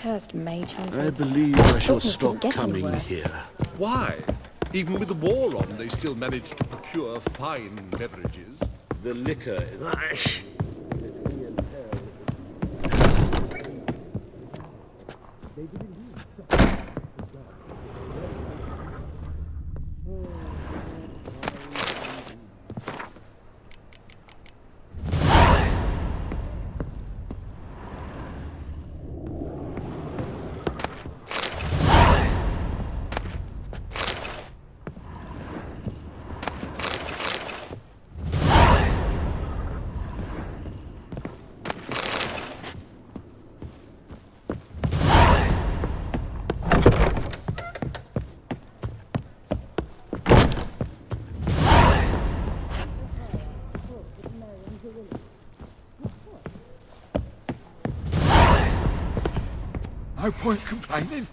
Cursed mage I hunters. believe I shall Thought things stop couldn't get any coming worse. here. Why? Even with the war on, they still manage to procure fine beverages. The liquor is... No point complaining.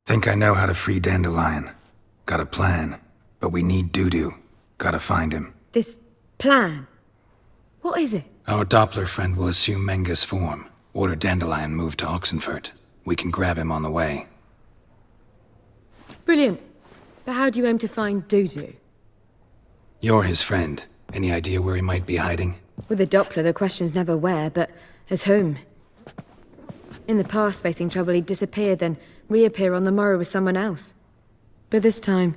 Think I know how to free Dandelion. Got a plan. But we need Dudu. Gotta find him. This plan? What is it? Our Doppler friend will assume Menga's form. Order Dandelion moved to Oxenfurt. We can grab him on the way. Brilliant. But how do you aim to find Dudu? You're his friend. Any idea where he might be hiding? With the Doppler, the question's never where, but as whom. In the past, facing trouble, he'd disappear, then reappear on the morrow with someone else. But this time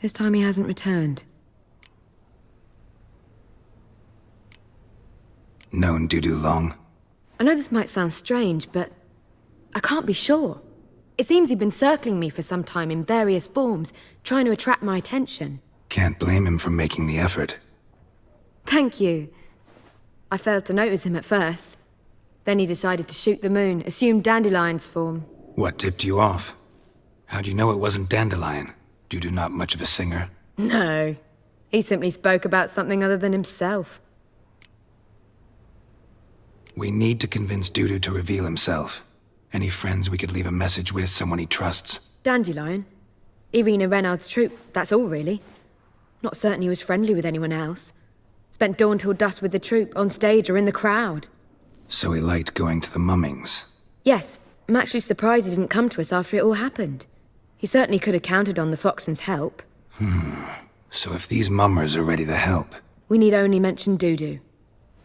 he hasn't returned. Known Dudu long? I know this might sound strange, but I can't be sure. It seems he'd been circling me for some time in various forms, trying to attract my attention. Can't blame him for making the effort. Thank you. I failed to notice him at first. Then he decided to shoot the moon, assumed Dandelion's form. What tipped you off? How'd you know it wasn't Dandelion? Dudu not much of a singer? No. He simply spoke about something other than himself. We need to convince Dudu to reveal himself. Any friends we could leave a message with, someone he trusts? Dandelion? Irina Renard's troupe, that's all really. Not certain he was friendly with anyone else. Spent dawn till dusk with the troupe, on stage or in the crowd. So he liked going to the mummings? Yes, I'm actually surprised he didn't come to us after it all happened. He certainly could have counted on the Foxen's help. So if these mummers are ready to help... We need only mention Dudu.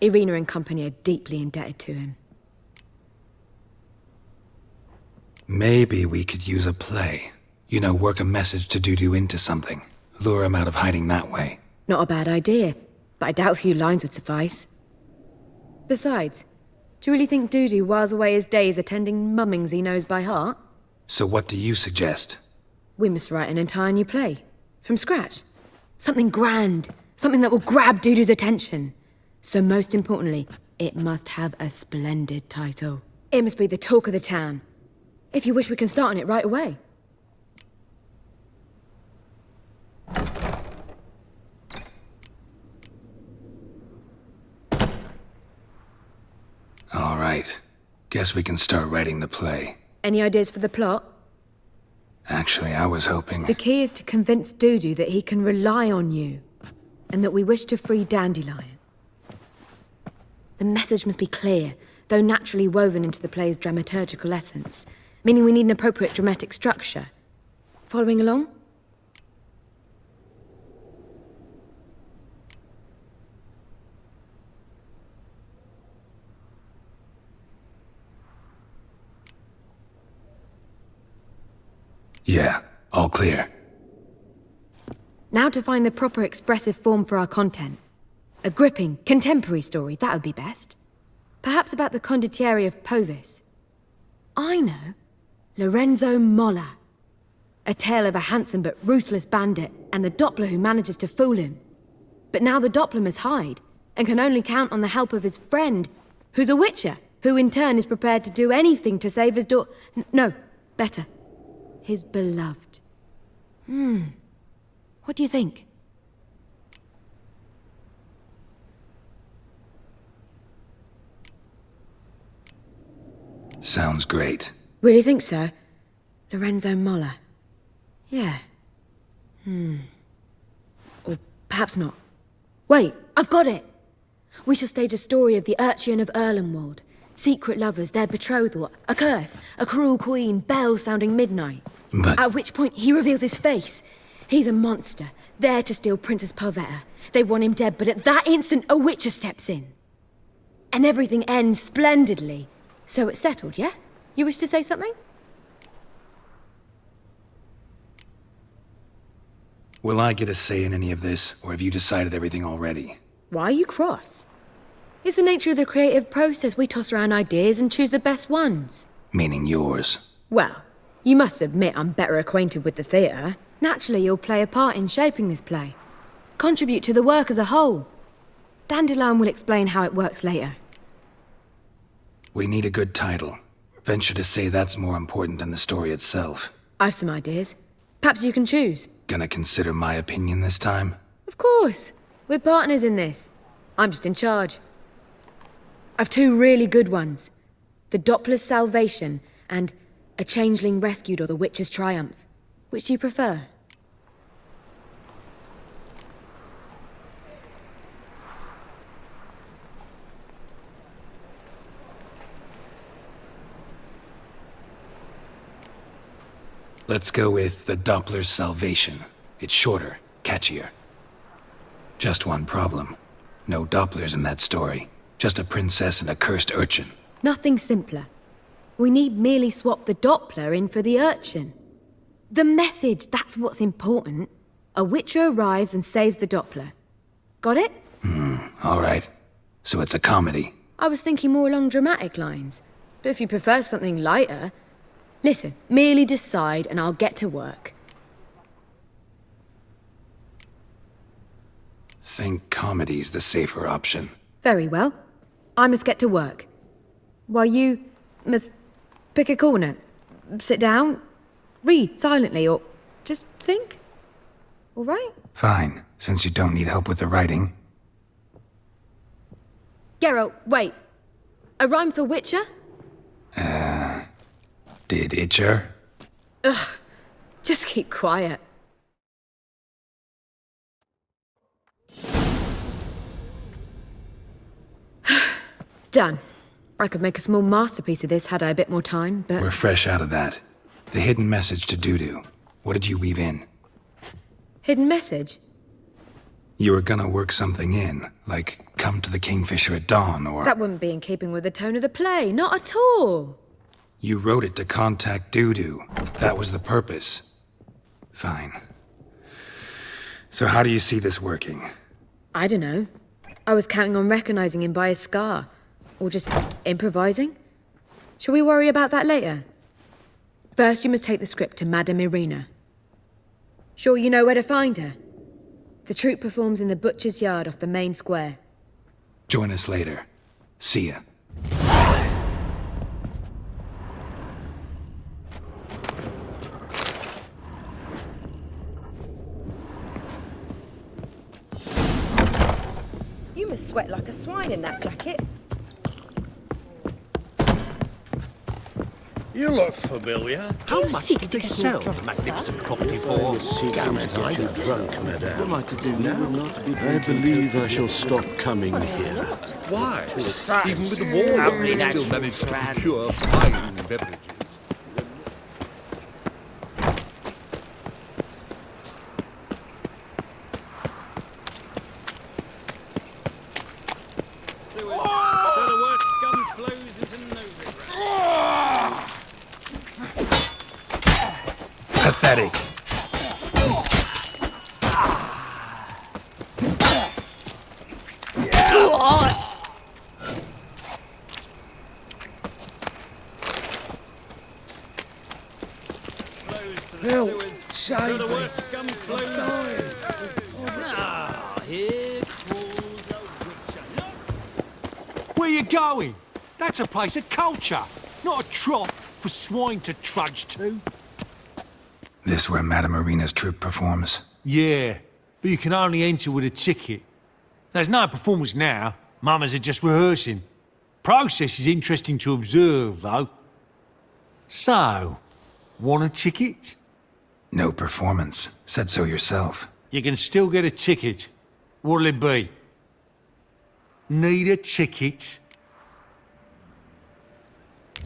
Irina and company are deeply indebted to him. Maybe we could use a play. You know, work a message to Dudu into something. Lure him out of hiding that way. Not a bad idea, but I doubt a few lines would suffice. Besides, do you really think Dudu whiles away his days attending mummings he knows by heart? So what do you suggest? We must write an entire new play. From scratch. Something grand. Something that will grab Dudu's attention. So most importantly, it must have a splendid title. It must be the talk of the town. If you wish, we can start on it right away. All right. Guess we can start writing the play. Any ideas for the plot? Actually, I was hoping... The key is to convince Dudu that he can rely on you, and that we wish to free Dandelion. The message must be clear, though naturally woven into the play's dramaturgical essence, meaning we need an appropriate dramatic structure. Following along? Yeah, all clear. Now to find the proper expressive form for our content. A gripping, contemporary story, that would be best. Perhaps about the condottieri of Povis. I know. Lorenzo Molla. A tale of a handsome but ruthless bandit and the Doppler who manages to fool him. But now the Doppler must hide and can only count on the help of his friend, who's a witcher, who in turn is prepared to do anything to save his no, better. His beloved. What do you think? Sounds great. Really think so? Lorenzo Molla. Yeah. Or perhaps not. Wait, I've got it! We shall stage a story of the Urchin of Erlenwald. Secret lovers, their betrothal, a curse, a cruel queen, bells sounding midnight. But... At which point he reveals his face. He's a monster, there to steal Princess Parvetta. They want him dead, but at that instant a witcher steps in. And everything ends splendidly. So it's settled, yeah? You wish to say something? Will I get a say in any of this, or have you decided everything already? Why are you cross? It's the nature of the creative process. We toss around ideas and choose the best ones. Meaning yours. Well, you must admit I'm better acquainted with the theatre. Naturally, you'll play a part in shaping this play. Contribute to the work as a whole. Dandelion will explain how it works later. We need a good title. Venture to say that's more important than the story itself. I've some ideas. Perhaps you can choose. Gonna consider my opinion this time? Of course. We're partners in this. I'm just in charge. I've two really good ones. The Doppler's Salvation and A Changeling Rescued or The Witcher's Triumph. Which do you prefer? Let's go with The Doppler's Salvation. It's shorter, catchier. Just one problem. No Dopplers in that story. Just a princess and a cursed urchin. Nothing simpler. We need merely swap the Doppler in for the urchin. The message, that's what's important. A witcher arrives and saves the Doppler. Got it? All right. So it's a comedy. I was thinking more along dramatic lines. But if you prefer something lighter... Listen, merely decide and I'll get to work. Think comedy's the safer option. Very well. I must get to work. While you must pick a corner, sit down, read silently, or just think. All right? Fine, since you don't need help with the writing. Geralt, wait. A rhyme for Witcher? Did Itcher? Ugh, just keep quiet. Done. I could make a small masterpiece of this had I a bit more time, but... We're fresh out of that. The hidden message to Dudu. What did you weave in? Hidden message? You were gonna work something in, like come to the Kingfisher at dawn, or... That wouldn't be in keeping with the tone of the play, not at all. You wrote it to contact Dudu. That was the purpose. Fine. So how do you see this working? I don't know. I was counting on recognizing him by his scar. Or just improvising. Shall we worry about that later? First, you must take the script to Madame Irina. Sure you know where to find her? The troupe performs in the butcher's yard off the main square. Join us later. See ya. You must sweat like a swine in that jacket. You look familiar. How much did they sell the magnificent property for? Damn it, I get you drunk, madame. What am I to do now? I believe I shall stop coming here. Why? Even with the war on, they still manage to procure fine beverages. So the worst scum flows into Novigrad. Pathetic. Flows to the sewers. So the worst scum flows. Ah, here crawls a witcher. Where you going? That's a place of culture, not a trough for swine to trudge to. This where Madame Irina's troupe performs? Yeah, but you can only enter with a ticket. There's no performance now. Mamas are just rehearsing. Process is interesting to observe, though. So, want a ticket? No performance. Said so yourself. You can still get a ticket. What'll it be? Need a ticket?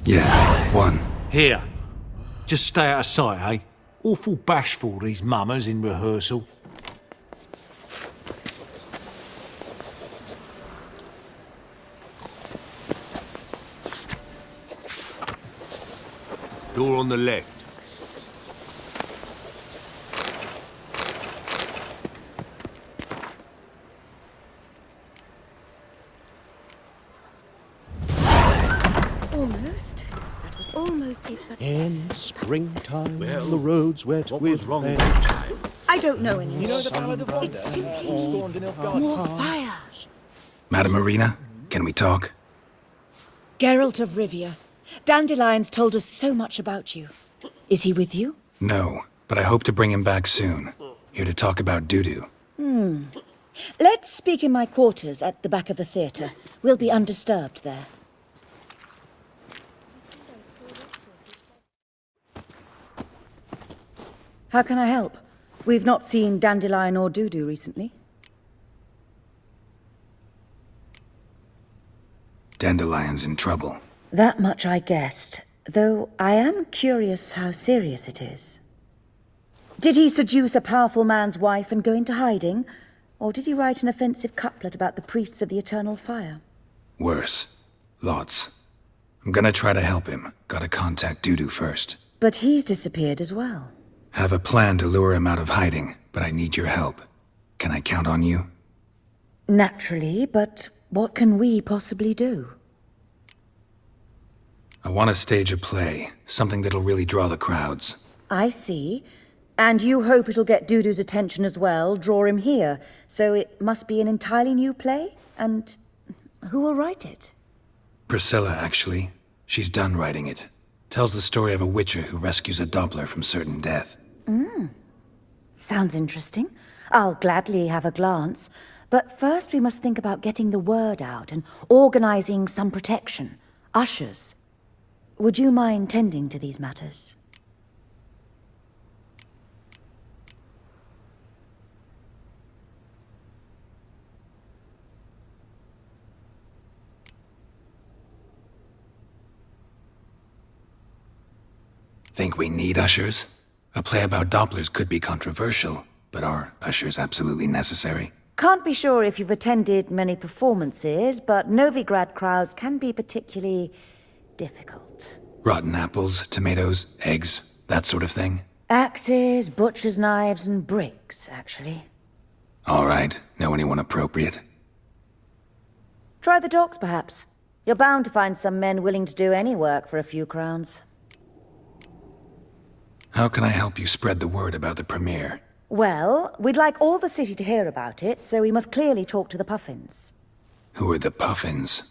Yeah, one. Here. Just stay out of sight, eh? Awful bashful, these mummers in rehearsal. Door on the left. Almost. That was almost it, but In springtime, the roads wet What with was wrong rain. that time? I don't know anymore. You know the ballad of It simply needs more fire. Madam Marina, can we talk? Geralt of Rivia. Dandelion's told us so much about you. Is he with you? No, but I hope to bring him back soon. Here to talk about doo-doo. Let's speak in my quarters at the back of the theatre. We'll be undisturbed there. How can I help? We've not seen Dandelion or Dudu recently. Dandelion's in trouble. That much I guessed, though I am curious how serious it is. Did he seduce a powerful man's wife and go into hiding? Or did he write an offensive couplet about the priests of the eternal fire? Worse. Lots. I'm gonna try to help him. Gotta contact Dudu first. But he's disappeared as well. Have a plan to lure him out of hiding, but I need your help. Can I count on you? Naturally, but what can we possibly do? I want to stage a play, something that'll really draw the crowds. I see. And you hope it'll get Dudu's attention as well, draw him here. So it must be an entirely new play? And who will write it? Priscilla, actually. She's done writing it. Tells the story of a witcher who rescues a Doppler from certain death. Sounds interesting. I'll gladly have a glance. But first we must think about getting the word out and organizing some protection. Ushers. Would you mind tending to these matters? Think we need ushers? A play about Dopplers could be controversial, but are ushers absolutely necessary? Can't be sure if you've attended many performances, but Novigrad crowds can be particularly difficult. Rotten apples, tomatoes, eggs, that sort of thing? Axes, butcher's knives, and bricks, actually. All right, know anyone appropriate? Try the docks, perhaps. You're bound to find some men willing to do any work for a few crowns. How can I help you spread the word about the premiere? Well, we'd like all the city to hear about it, so we must clearly talk to the Puffins. Who are the Puffins?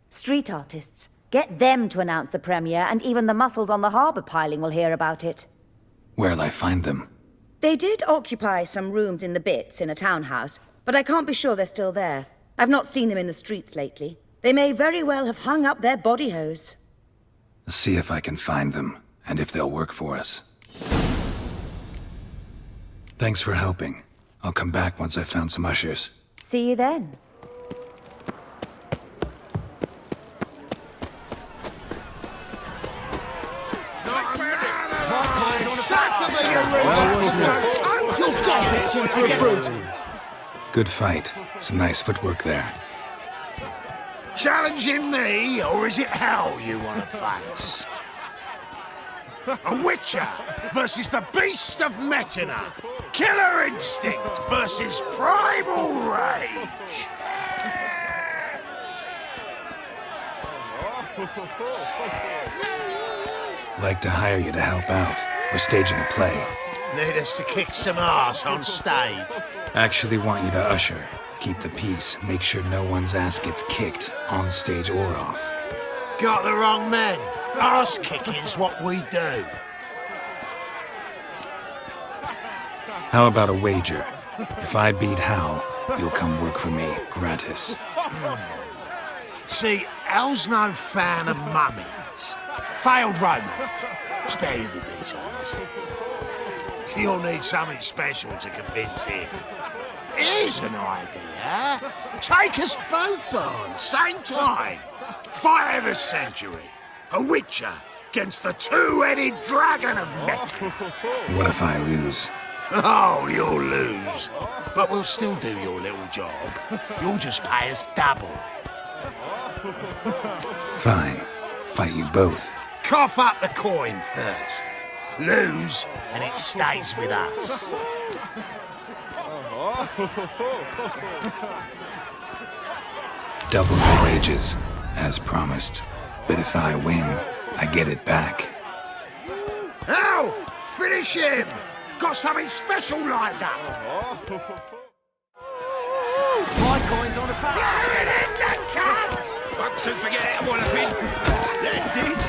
Street artists. Get them to announce the premiere, and even the mussels on the harbour piling will hear about it. Where'll I find them? They did occupy some rooms in the Bits in a townhouse, but I can't be sure they're still there. I've not seen them in the streets lately. They may very well have hung up their body hose. See if I can find them, and if they'll work for us. Thanks for helping. I'll come back once I've found some ushers. See you then. Good fight. Some nice footwork there. Challenging me, or is it hell you want to face? A Witcher versus the Beast of Metina. Killer instinct versus primal rage. Like to hire you to help out. We're staging a play. Need us to kick some ass on stage. Actually want you to usher. Keep the peace. Make sure no one's ass gets kicked, on stage or off. Got the wrong men. Ass kicking's what we do. How about a wager? If I beat Hal, you'll come work for me, gratis. See, Hal's no fan of mummies. Failed romance. Spare you the details. You'll need something special to convince him. Here's an idea. Take us both on, same time. Fight of the century. A witcher against the two-headed dragon of metal. What if I lose? Oh, you'll lose. But we'll still do your little job. You'll just pay us double. Fine. Fight you both. Cough up the coin first. Lose, and it stays with us. Double the wages, as promised. But if I win, I get it back. Ow! Finish him! Got something special lined up! My coin's on the fat. Get in the cat! Won't soon forget it, Walloping. That's it!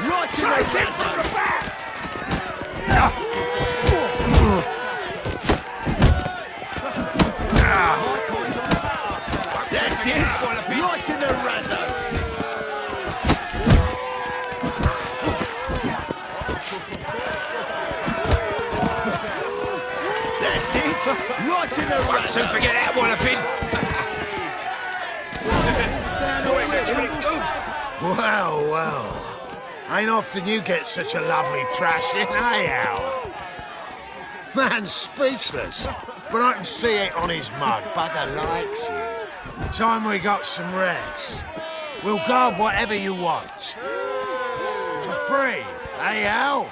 Right to the it from the back! My coin's on the fat. That's it! Right in the razzo! That's it! Right in the razzo! Won't soon forget it, Walloping. Well, well. Ain't often you get such a lovely thrashing, eh, Al? Man's speechless, but I can see it on his mug. Bugger likes you. Time we got some rest. We'll guard whatever you want. For free, eh, Al?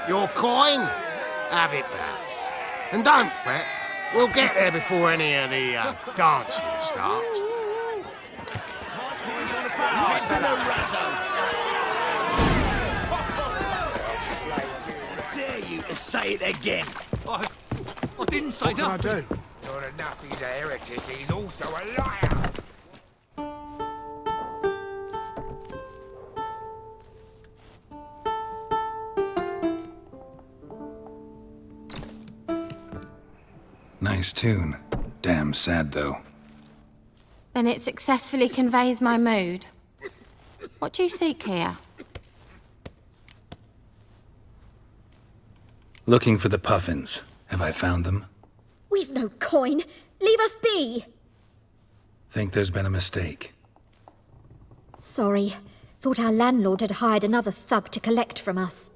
Your coin? Have it back. And don't fret, we'll get there before any of the dancing starts. Right in the razzo. I dare you to say it again. I didn't say that. What can I do? Not enough he's a heretic, he's also a liar. Nice tune. Damn sad, though. Then it successfully conveys my mood. What do you seek here? Looking for the puffins. Have I found them? We've no coin. Leave us be. Think there's been a mistake. Sorry. Thought our landlord had hired another thug to collect from us.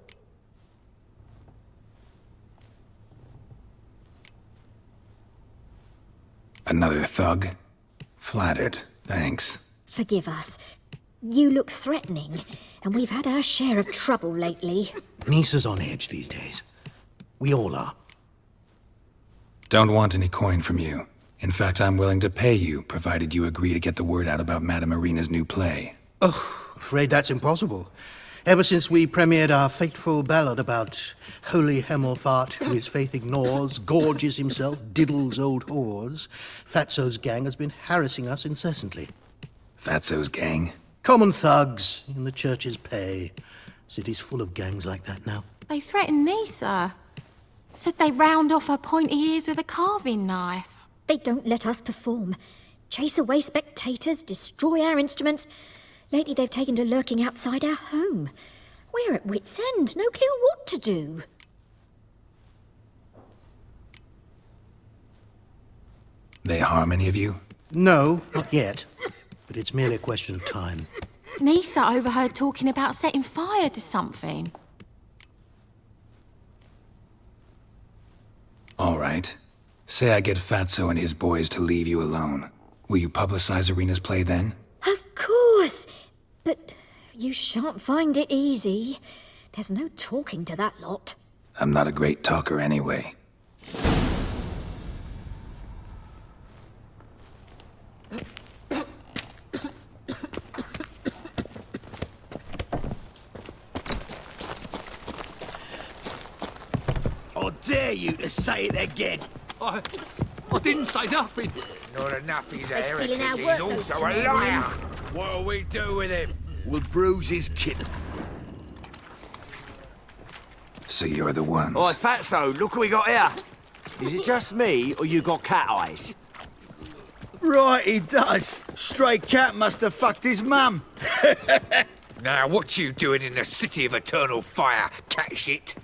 Another thug? Flattered. Thanks. Forgive us. You look threatening, and we've had our share of trouble lately. Nisa's on edge these days. We all are. Don't want any coin from you. In fact, I'm willing to pay you, provided you agree to get the word out about Madame Irina's new play. Oh, afraid that's impossible. Ever since we premiered our fateful ballad about holy Hemelfart, who his faith ignores, gorges himself, diddles old whores, Fatso's gang has been harassing us incessantly. Fatso's gang? Common thugs in the church's pay. City's full of gangs like that now. They threatened Nisa. Said they round off her pointy ears with a carving knife. They don't let us perform. Chase away spectators, destroy our instruments. Lately they've taken to lurking outside our home. We're at wit's end, no clue what to do. They harm any of you? No, not yet. But it's merely a question of time. Nisa overheard talking about setting fire to something. All right. Say I get Fatso and his boys to leave you alone. Will you publicize Irina's play then? Of course. But you shan't find it easy. There's no talking to that lot. I'm not a great talker anyway. I dare you to say it again. I didn't say nothing. Not enough he's a They're stealing heretic, our he's work, also those a tomatoes. liar. What'll we do with him? We'll bruise his kitten. So you're the ones. Oi, Fatso, look what we got here. Is it just me, or you got cat eyes? Right, he does. Stray cat must have fucked his mum. Now, what you doing in the city of eternal fire, cat shit?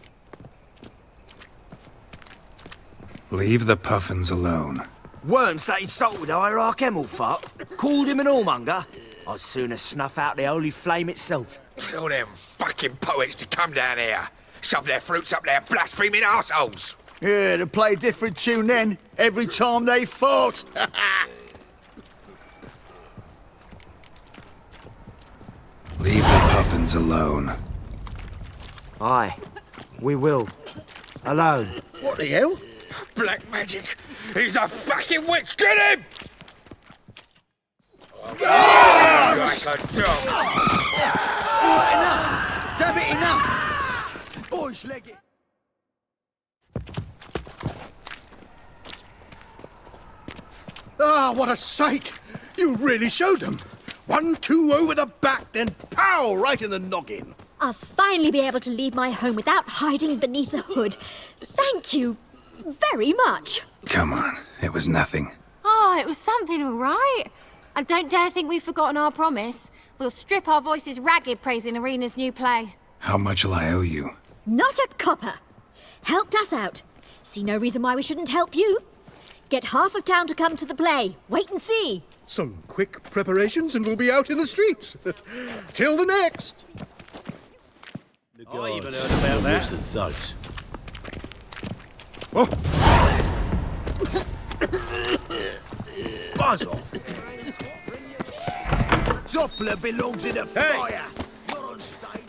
Leave the puffins alone. Worms that insulted Hierarch Hemmelfart, called him an whoremonger. I'd sooner snuff out the holy flame itself. Tell them fucking poets to come down here. Shove their fruits up their blaspheming arseholes. Yeah, to play a different tune then, every time they fought. Leave the puffins alone. Aye, we will. Alone. What the hell? Black magic! He's a fucking witch! Get him! Yes! Like a dog. Right, enough! Damn it, enough! Boys, leg it. Ah, what a sight! You really showed them. 1-2 over the back, then pow, right in the noggin. I'll finally be able to leave my home without hiding beneath a hood. Thank you very much. Come on, it was nothing. Oh, it was something, all right. And don't dare think we've forgotten our promise. We'll strip our voices ragged praising Arena's new play. How much'll I owe you? Not a copper. Helped us out. See no reason why we shouldn't help you. Get half of town to come to the play. Wait and see. Some quick preparations and we'll be out in the streets. Till the next. I even heard about that. Worse than thugs. Buzz off. Doppler belongs in a fire. You're on stage.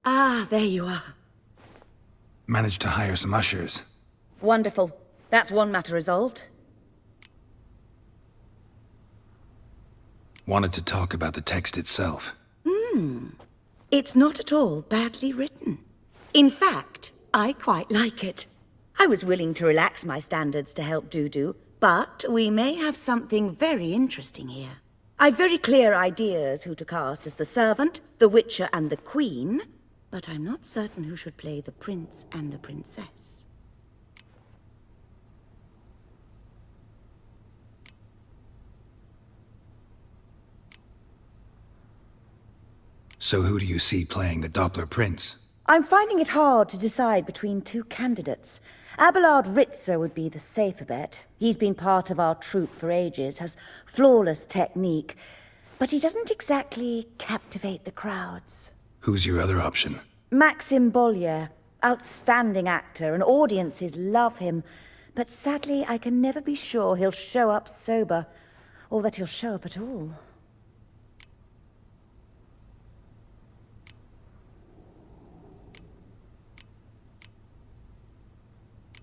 Ah, there you are. Managed to hire some ushers. Wonderful. That's one matter resolved. Wanted to talk about the text itself. It's not at all badly written. In fact, I quite like it. I was willing to relax my standards to help Dudu, but we may have something very interesting here. I've very clear ideas who to cast as the servant, the witcher, and the queen, but I'm not certain who should play the prince and the princess. So who do you see playing the Doppler Prince? I'm finding it hard to decide between two candidates. Abelard Ritzer would be the safer bet. He's been part of our troupe for ages, has flawless technique, but he doesn't exactly captivate the crowds. Who's your other option? Maxim Bollier, outstanding actor, and audiences love him, but sadly I can never be sure he'll show up sober, or that he'll show up at all.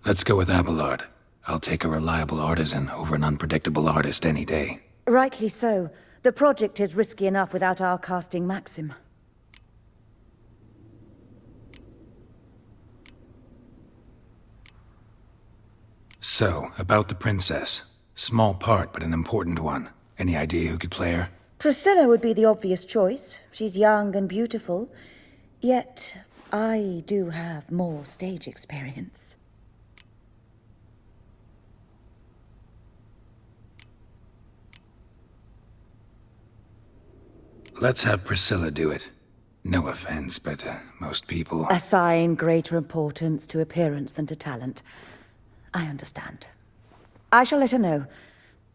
Let's go with Abelard. I'll take a reliable artisan over an unpredictable artist any day. Rightly so. The project is risky enough without our casting Maxim. So, about the princess. Small part, but an important one. Any idea who could play her? Priscilla would be the obvious choice. She's young and beautiful. Yet, I do have more stage experience. Let's have Priscilla do it. No offense, but most people... Assign greater importance to appearance than to talent. I understand. I shall let her know.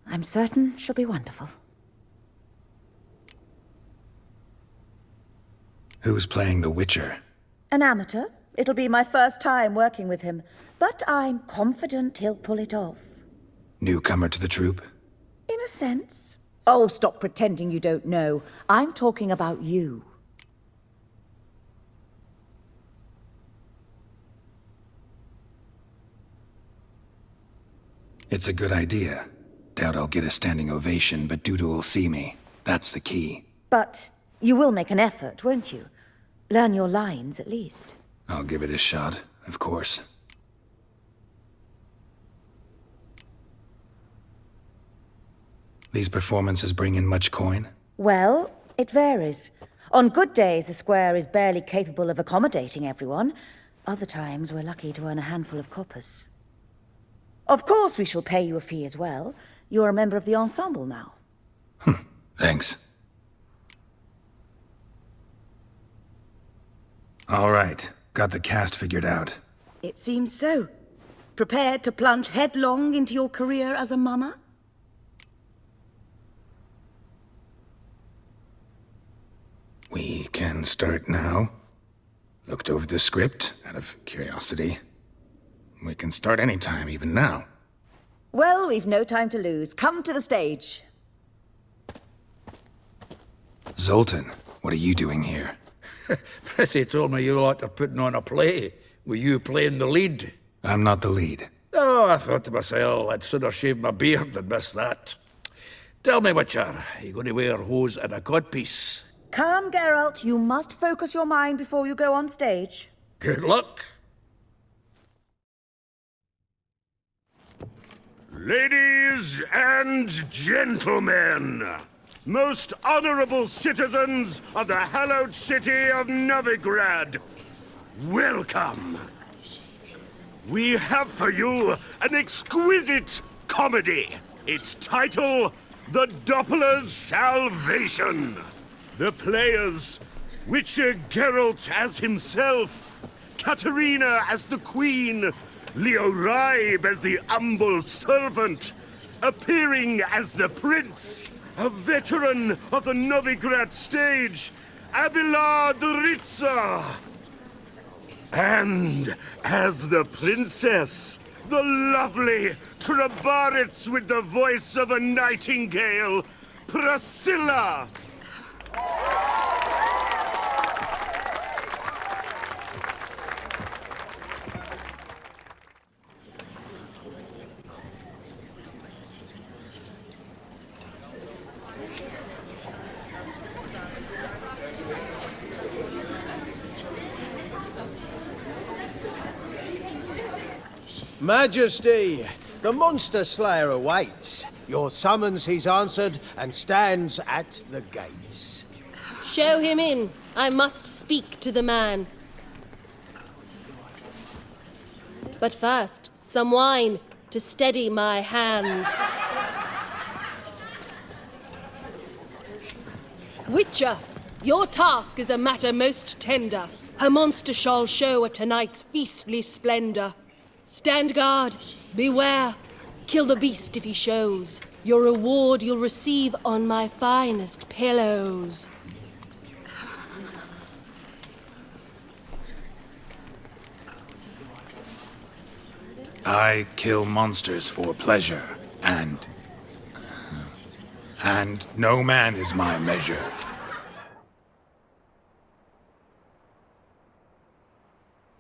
I'm certain she'll be wonderful. Who's playing the Witcher? An amateur. It'll be my first time working with him, but I'm confident he'll pull it off. Newcomer to the troupe? In a sense. Oh, stop pretending you don't know. I'm talking about you. It's a good idea. Doubt I'll get a standing ovation, but Dudu will see me. That's the key. But you will make an effort, won't you? Learn your lines, at least. I'll give it a shot, of course. These performances bring in much coin? Well, it varies. On good days, the square is barely capable of accommodating everyone. Other times, we're lucky to earn a handful of coppers. Of course we shall pay you a fee as well. You're a member of the ensemble now. Thanks. All right, got the cast figured out. It seems so. Prepared to plunge headlong into your career as a mama? We can start now. Looked over the script, out of curiosity. We can start anytime, even now. Well, we've no time to lose. Come to the stage. Zoltan, what are you doing here? Prissy told me you like to putting on a play. Were you playing the lead? I'm not the lead. Oh, I thought to myself, I'd sooner shave my beard than miss that. Tell me, Witcher, are you going to wear hose and a codpiece? Calm, Geralt. You must focus your mind before you go on stage. Good luck. Ladies and gentlemen, most honorable citizens of the hallowed city of Novigrad, welcome. We have for you an exquisite comedy. Its title, The Doppler's Salvation. The players, Witcher Geralt as himself, Katerina as the Queen, Leo Raib as the humble servant, appearing as the Prince, a veteran of the Novigrad stage, Abelard Ritza. And as the Princess, the lovely Trabaritz with the voice of a nightingale, Priscilla. Majesty, the monster slayer awaits. Your summons he's answered and stands at the gates. Show him in. I must speak to the man. But first, some wine to steady my hand. Witcher, your task is a matter most tender. A monster shall show at tonight's feastly splendor. Stand guard, beware, kill the beast if he shows. Your reward you'll receive on my finest pillows. I kill monsters for pleasure, and no man is my measure.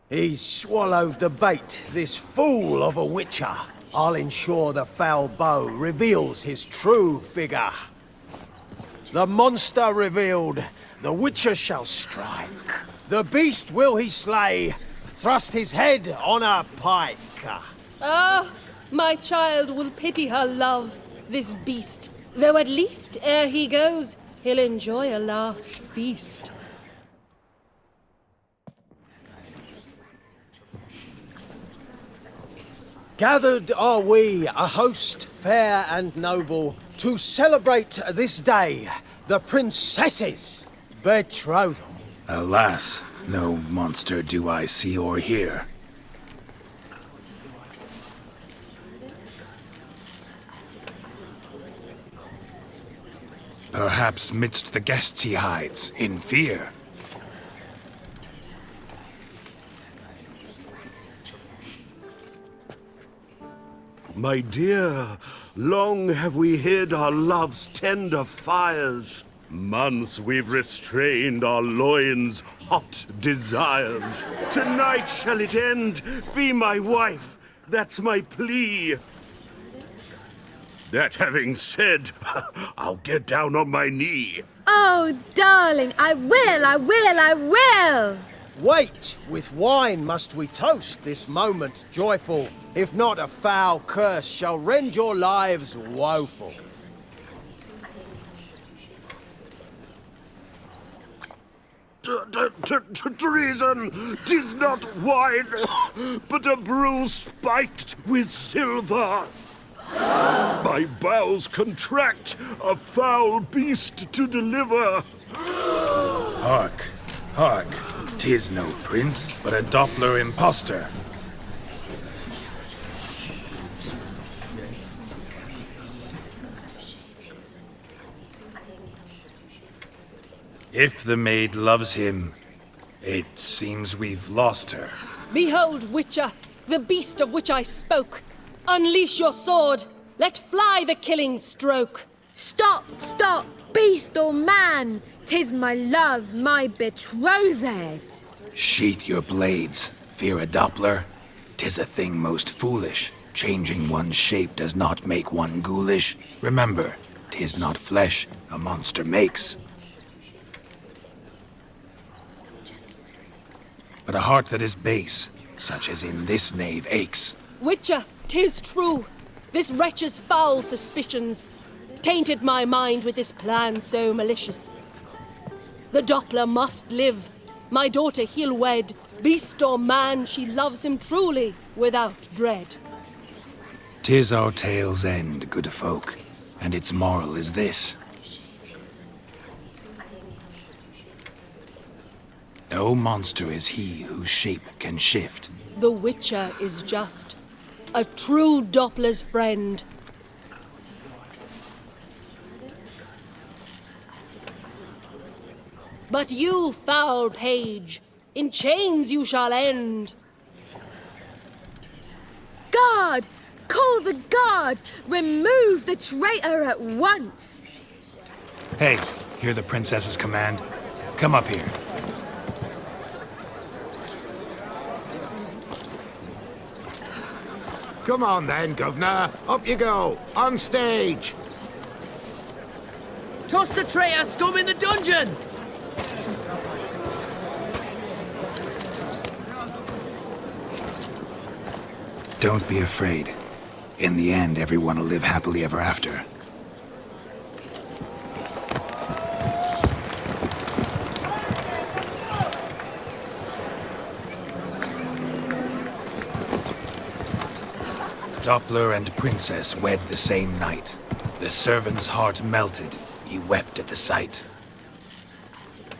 He's swallowed the bait, this fool of a witcher. I'll ensure the foul bow reveals his true figure. The monster revealed, the witcher shall strike. The beast will he slay, thrust his head on a pike. Ah, my child will pity her love, this beast. Though at least, ere he goes, he'll enjoy a last feast. Gathered are we, a host fair and noble, to celebrate this day, the princess's betrothal. Alas, no monster do I see or hear. Perhaps midst the guests he hides, in fear. My dear, long have we hid our love's tender fires. Months we've restrained our loins' hot desires. Tonight shall it end, be my wife, that's my plea. That having said, I'll get down on my knee. Oh, darling, I will! Wait, with wine must we toast this moment joyful. If not, a foul curse shall rend your lives woeful. Treason! 'Tis not wine, but a brew spiked with silver. My bowels contract, a foul beast to deliver. Hark, hark. 'Tis no prince, but a Doppler impostor. If the maid loves him, it seems we've lost her. Behold, Witcher, the beast of which I spoke. Unleash your sword. Let fly the killing stroke. Stop, stop, beast or man! 'Tis my love, my betrothed. Sheath your blades, fear a Doppler. 'Tis a thing most foolish. Changing one's shape does not make one ghoulish. Remember, 'tis not flesh a monster makes, but a heart that is base, such as in this knave aches. Witcher, 'tis true. This wretch's foul suspicions tainted my mind with this plan so malicious. The Doppler must live. My daughter he'll wed. Beast or man, she loves him truly, without dread. 'Tis our tale's end, good folk, and its moral is this. No monster is he whose shape can shift. The Witcher is just. A true Doppler's friend. But you, foul page, in chains you shall end. Guard! Call the guard! Remove the traitor at once! Hey, hear the princess's command? Come up here. Come on then, Governor. Up you go. On stage. Toss the traitor scum in the dungeon! Don't be afraid. In the end, everyone will live happily ever after. Doppler and princess wed the same night. The servant's heart melted. He wept at the sight.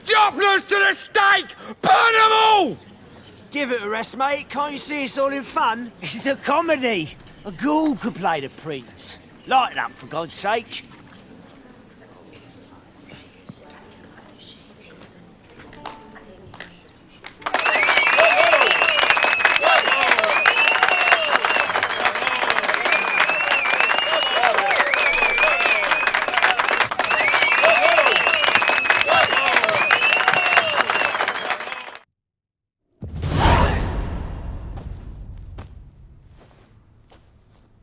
Dopplers to the stake! Burn them all! Give it a rest, mate. Can't you see it's all in fun? It's a comedy. A ghoul could play the prince. Lighten up, for God's sake.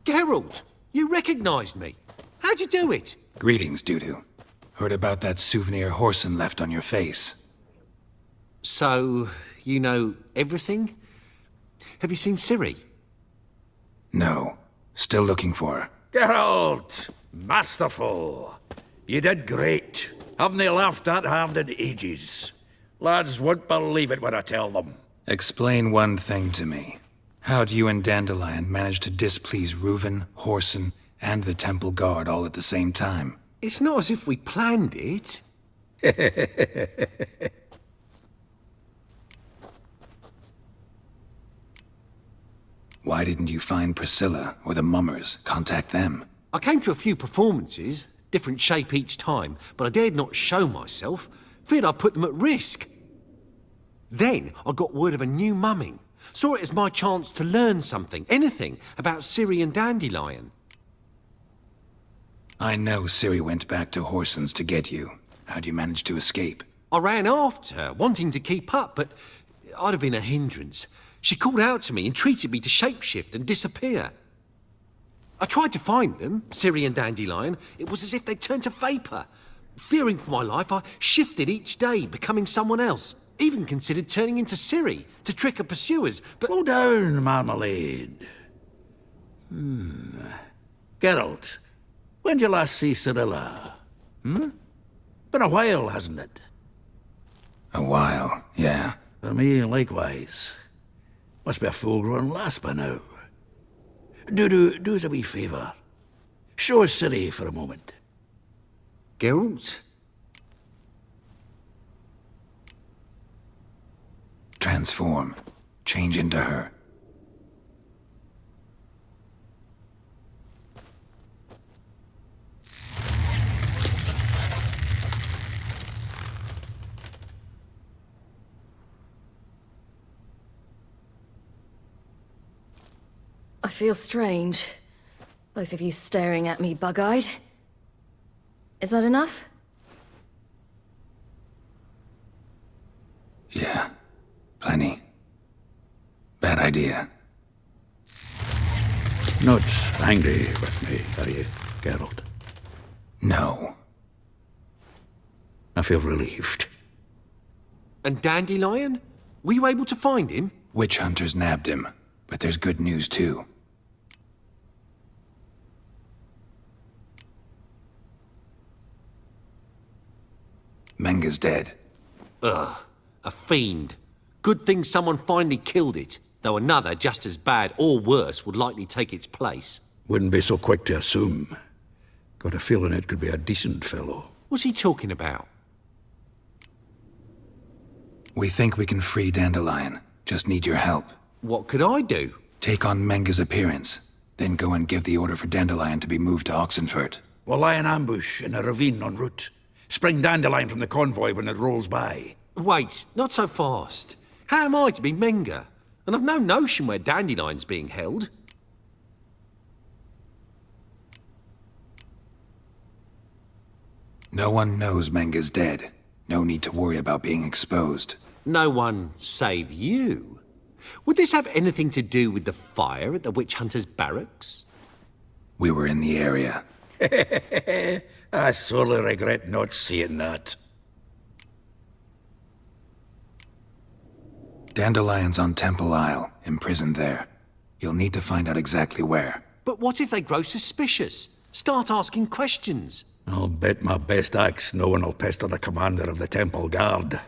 Geralt, you recognized me. How'd you do it? Greetings, Dudu. Heard about that souvenir Horson left on your face. So, you know everything? Have you seen Ciri? No. Still looking for her. Geralt! Masterful! You did great. Haven't they laughed that hard in ages? Lads won't believe it when I tell them. Explain one thing to me. How'd you and Dandelion manage to displease Reuven, Horson, and the Temple Guard all at the same time? It's not as if we planned it. Why didn't you find Priscilla or the Mummers? Contact them. I came to a few performances, different shape each time, but I dared not show myself. Feared I'd put them at risk. Then I got word of a new mumming. Saw it as my chance to learn something, anything, about Ciri and Dandelion. I know Ciri went back to Horson's to get you. How'd you manage to escape? I ran after her, wanting to keep up, but I'd have been a hindrance. She called out to me, entreated me to shapeshift and disappear. I tried to find them, Ciri and Dandelion. It was as if they'd turned to vapour. Fearing for my life, I shifted each day, becoming someone else. Even considered turning into Ciri to trick her pursuers, but... Slow down, Marmalade. Geralt, when'd you last see Cirilla? Been a while, hasn't it? A while, yeah. For me, likewise. Must be a full-grown lass by now. Do us a wee favour. Show us City for a moment. Geralt? Transform. Change into her. I feel strange. Both of you staring at me bug-eyed. Is that enough? Yeah. Plenty. Bad idea. Not angry with me, are you, Geralt? No. I feel relieved. And Dandelion? Were you able to find him? Witch hunters nabbed him, but there's good news too. Menga's dead. Ugh, a fiend. Good thing someone finally killed it, though another just as bad or worse would likely take its place. Wouldn't be so quick to assume. Got a feeling it could be a decent fellow. What's he talking about? We think we can free Dandelion. Just need your help. What could I do? Take on Menga's appearance, then go and give the order for Dandelion to be moved to Oxenfurt. We'll lie in ambush in a ravine en route. Spring Dandelion from the convoy when it rolls by. Wait, not so fast. How am I to be Menga? And I've no notion where Dandelion's being held. No one knows Menga's dead. No need to worry about being exposed. No one save you. Would this have anything to do with the fire at the witch hunters' barracks? We were in the area. I sorely regret not seeing that. Dandelion's on Temple Isle, imprisoned there. You'll need to find out exactly where. But what if they grow suspicious? Start asking questions? I'll bet my best axe no one will pester the commander of the Temple Guard.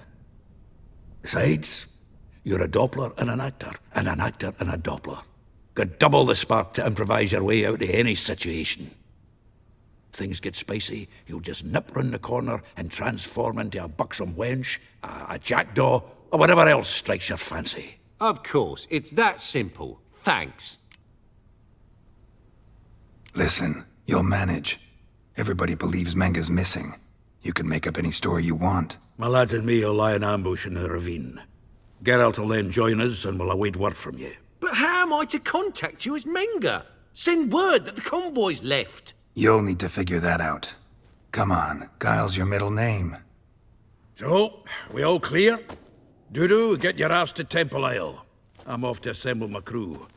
Besides, you're a Doppler and an actor and a Doppler. Got double the spark to improvise your way out of any situation. Things get spicy, you'll just nip round the corner and transform into a buxom wench, a jackdaw, or whatever else strikes your fancy. Of course, it's that simple. Thanks. Listen, you'll manage. Everybody believes Menga's missing. You can make up any story you want. My lads and me will lie in ambush in the ravine. Geralt will then join us and we'll await word from you. But how am I to contact you as Menga? Send word that the convoy's left. You'll need to figure that out. Come on, Guile's your middle name. So, we all clear? Dudu, get your ass to Temple Isle. I'm off to assemble my crew.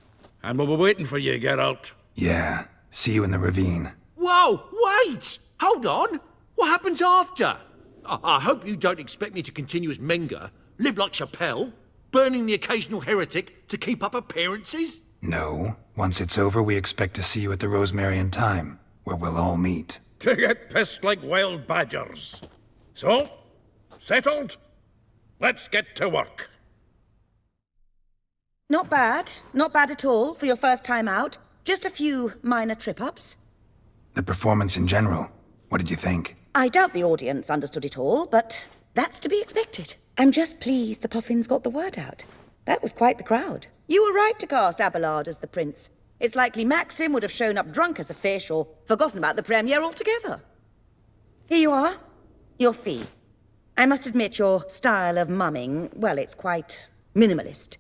And we'll be waiting for you, Geralt. Yeah, see you in the ravine. Whoa, wait! Hold on! What happens after? I hope you don't expect me to continue as Menga, live like Chappelle, burning the occasional heretic to keep up appearances? No. Once it's over, we expect to see you at the Rosemary in Time, where we'll all meet. To get pissed like wild badgers. So, settled? Let's get to work. Not bad. Not bad at all for your first time out. Just a few minor trip-ups. The performance in general, what did you think? I doubt the audience understood it all, but that's to be expected. I'm just pleased the Puffins got the word out. That was quite the crowd. You were right to cast Abelard as the prince. It's likely Maxim would have shown up drunk as a fish or forgotten about the premiere altogether. Here you are. Your fee. I must admit your style of mumming, well, it's quite minimalist.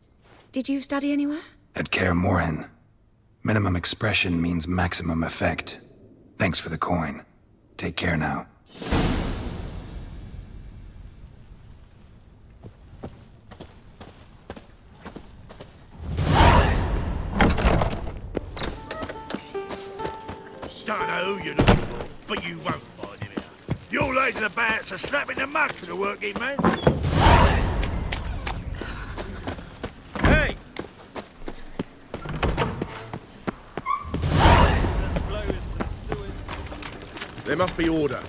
Did you study anywhere? At Kaer Morhen. Minimum expression means maximum effect. Thanks for the coin. Take care now. Don't know who you're looking for, but you won't find him here. Your lads and the bats are slapping the mug to the working man. Hey! There must be order.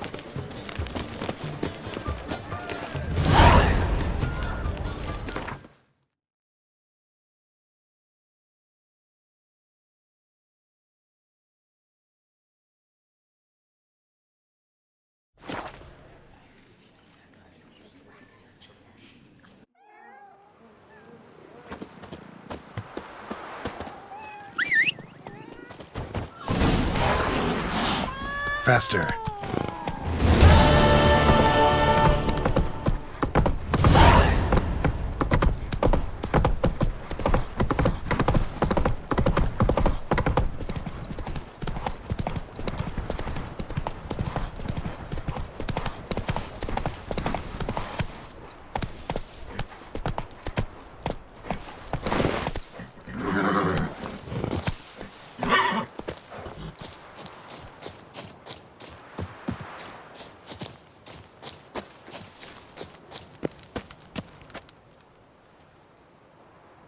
Faster.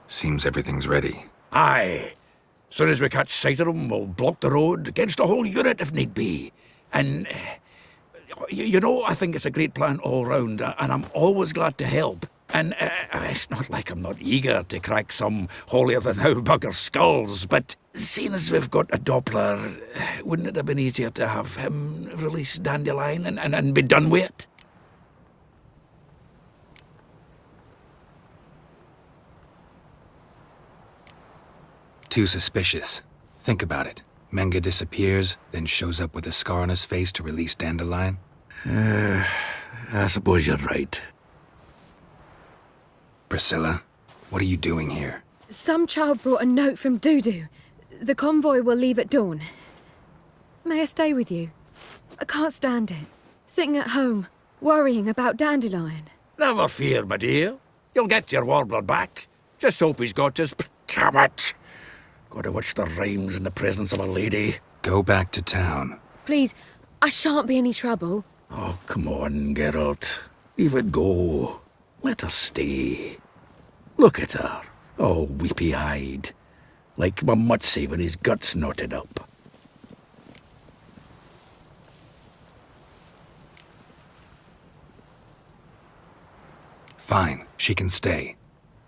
Seems everything's ready. Aye. Soon as we catch sight of them, we'll block the road against the whole unit if need be. And, you know, I think it's a great plan all round, and I'm always glad to help. And it's not like I'm not eager to crack some holier-than-thou bugger skulls, but seeing as we've got a Doppler, wouldn't it have been easier to have him release Dandelion and be done with it? Too suspicious. Think about it. Menga disappears, then shows up with a scar on his face to release Dandelion. I suppose you're right. Priscilla, what are you doing here? Some child brought a note from Dudu. The convoy will leave at dawn. May I stay with you? I can't stand it. Sitting at home, worrying about Dandelion. Never fear, my dear. You'll get your warbler back. Just hope he's got his... Damn it! Gotta watch the rhymes in the presence of a lady. Go back to town. Please, I shan't be any trouble. Oh, come on, Geralt. Leave it go. Let her stay. Look at her. Oh, weepy-eyed. Like my mutsy when his gut's knotted up. Fine, she can stay.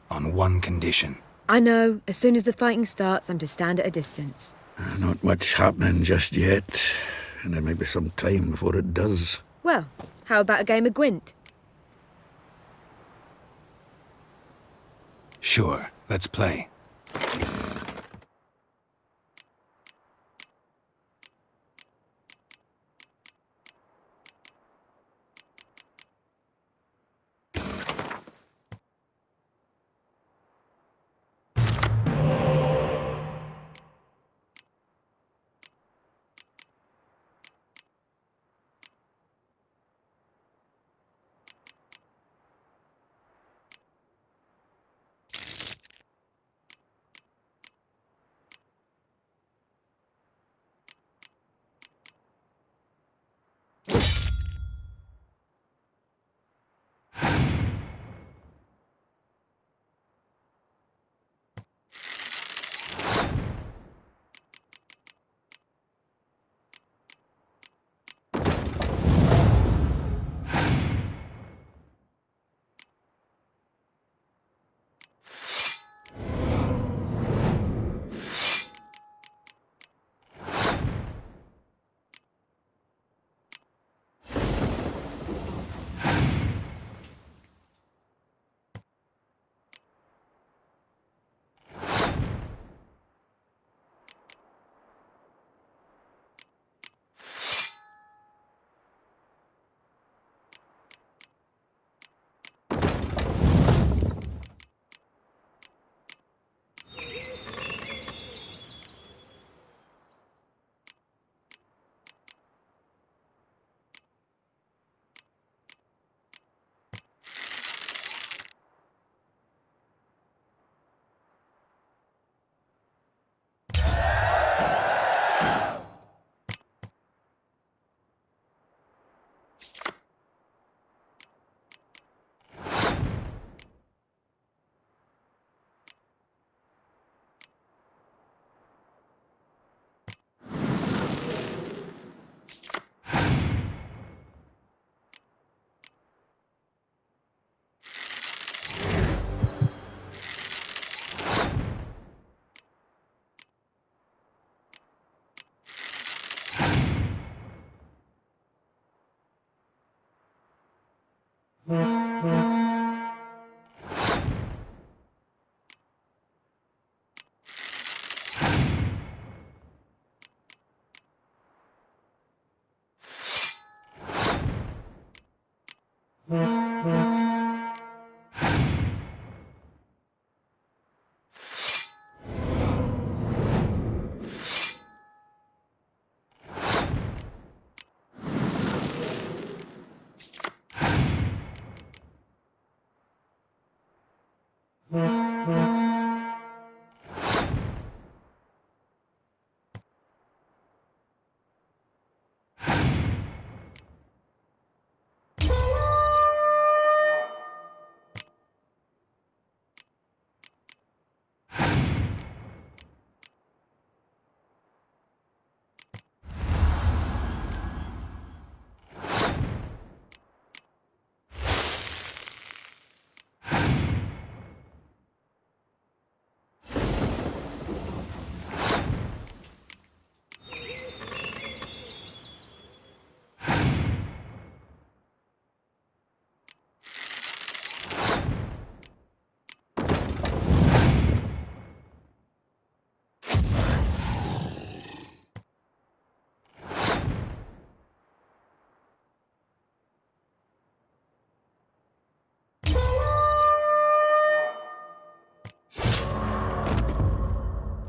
On one condition. I know, as soon as the fighting starts, I'm to stand at a distance. Not much happening just yet. And there may be some time before it does. Well, how about a game of Gwent? Sure, let's play.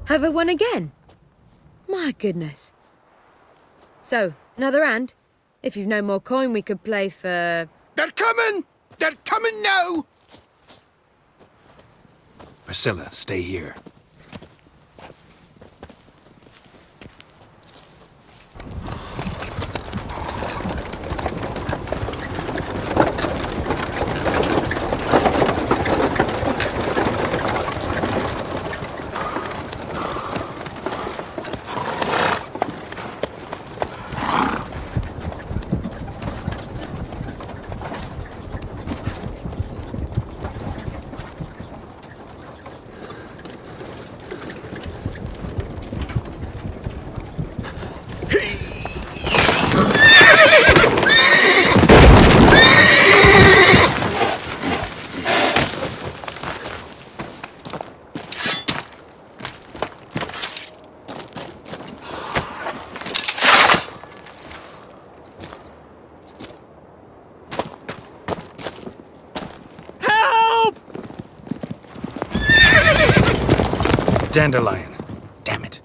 Have I won again? My goodness. So, another hand? If you've no more coin, we could play for... They're coming! They're coming now! Priscilla, stay here. Dandelion. Damn it.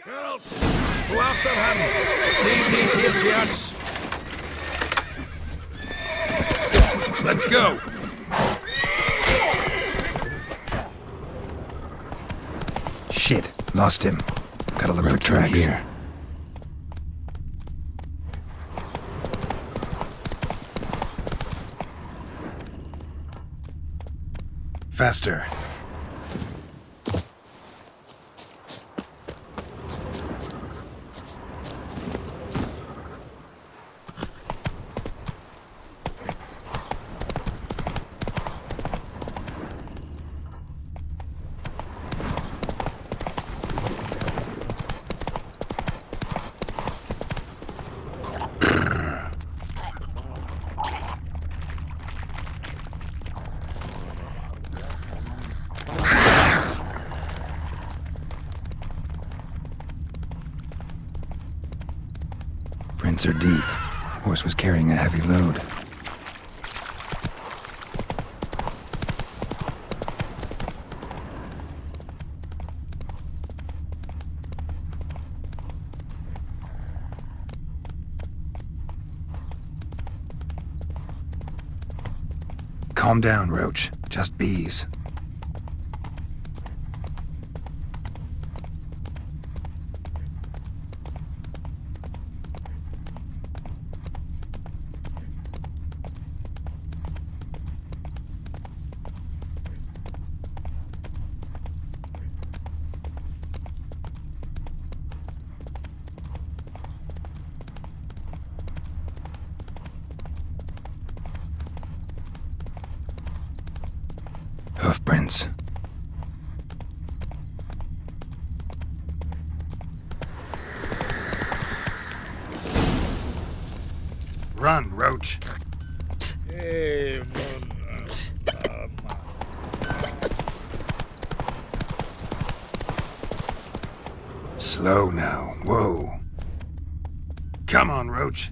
Girls, go after him. He's here to us. Let's go. Shit, lost him. Gotta look for tracks here. Faster. Prints are deep. Horse was carrying a heavy load. Calm down, Roach. Just bees. Hoofprints. Run, Roach. Slow now. Whoa. Come on, Roach.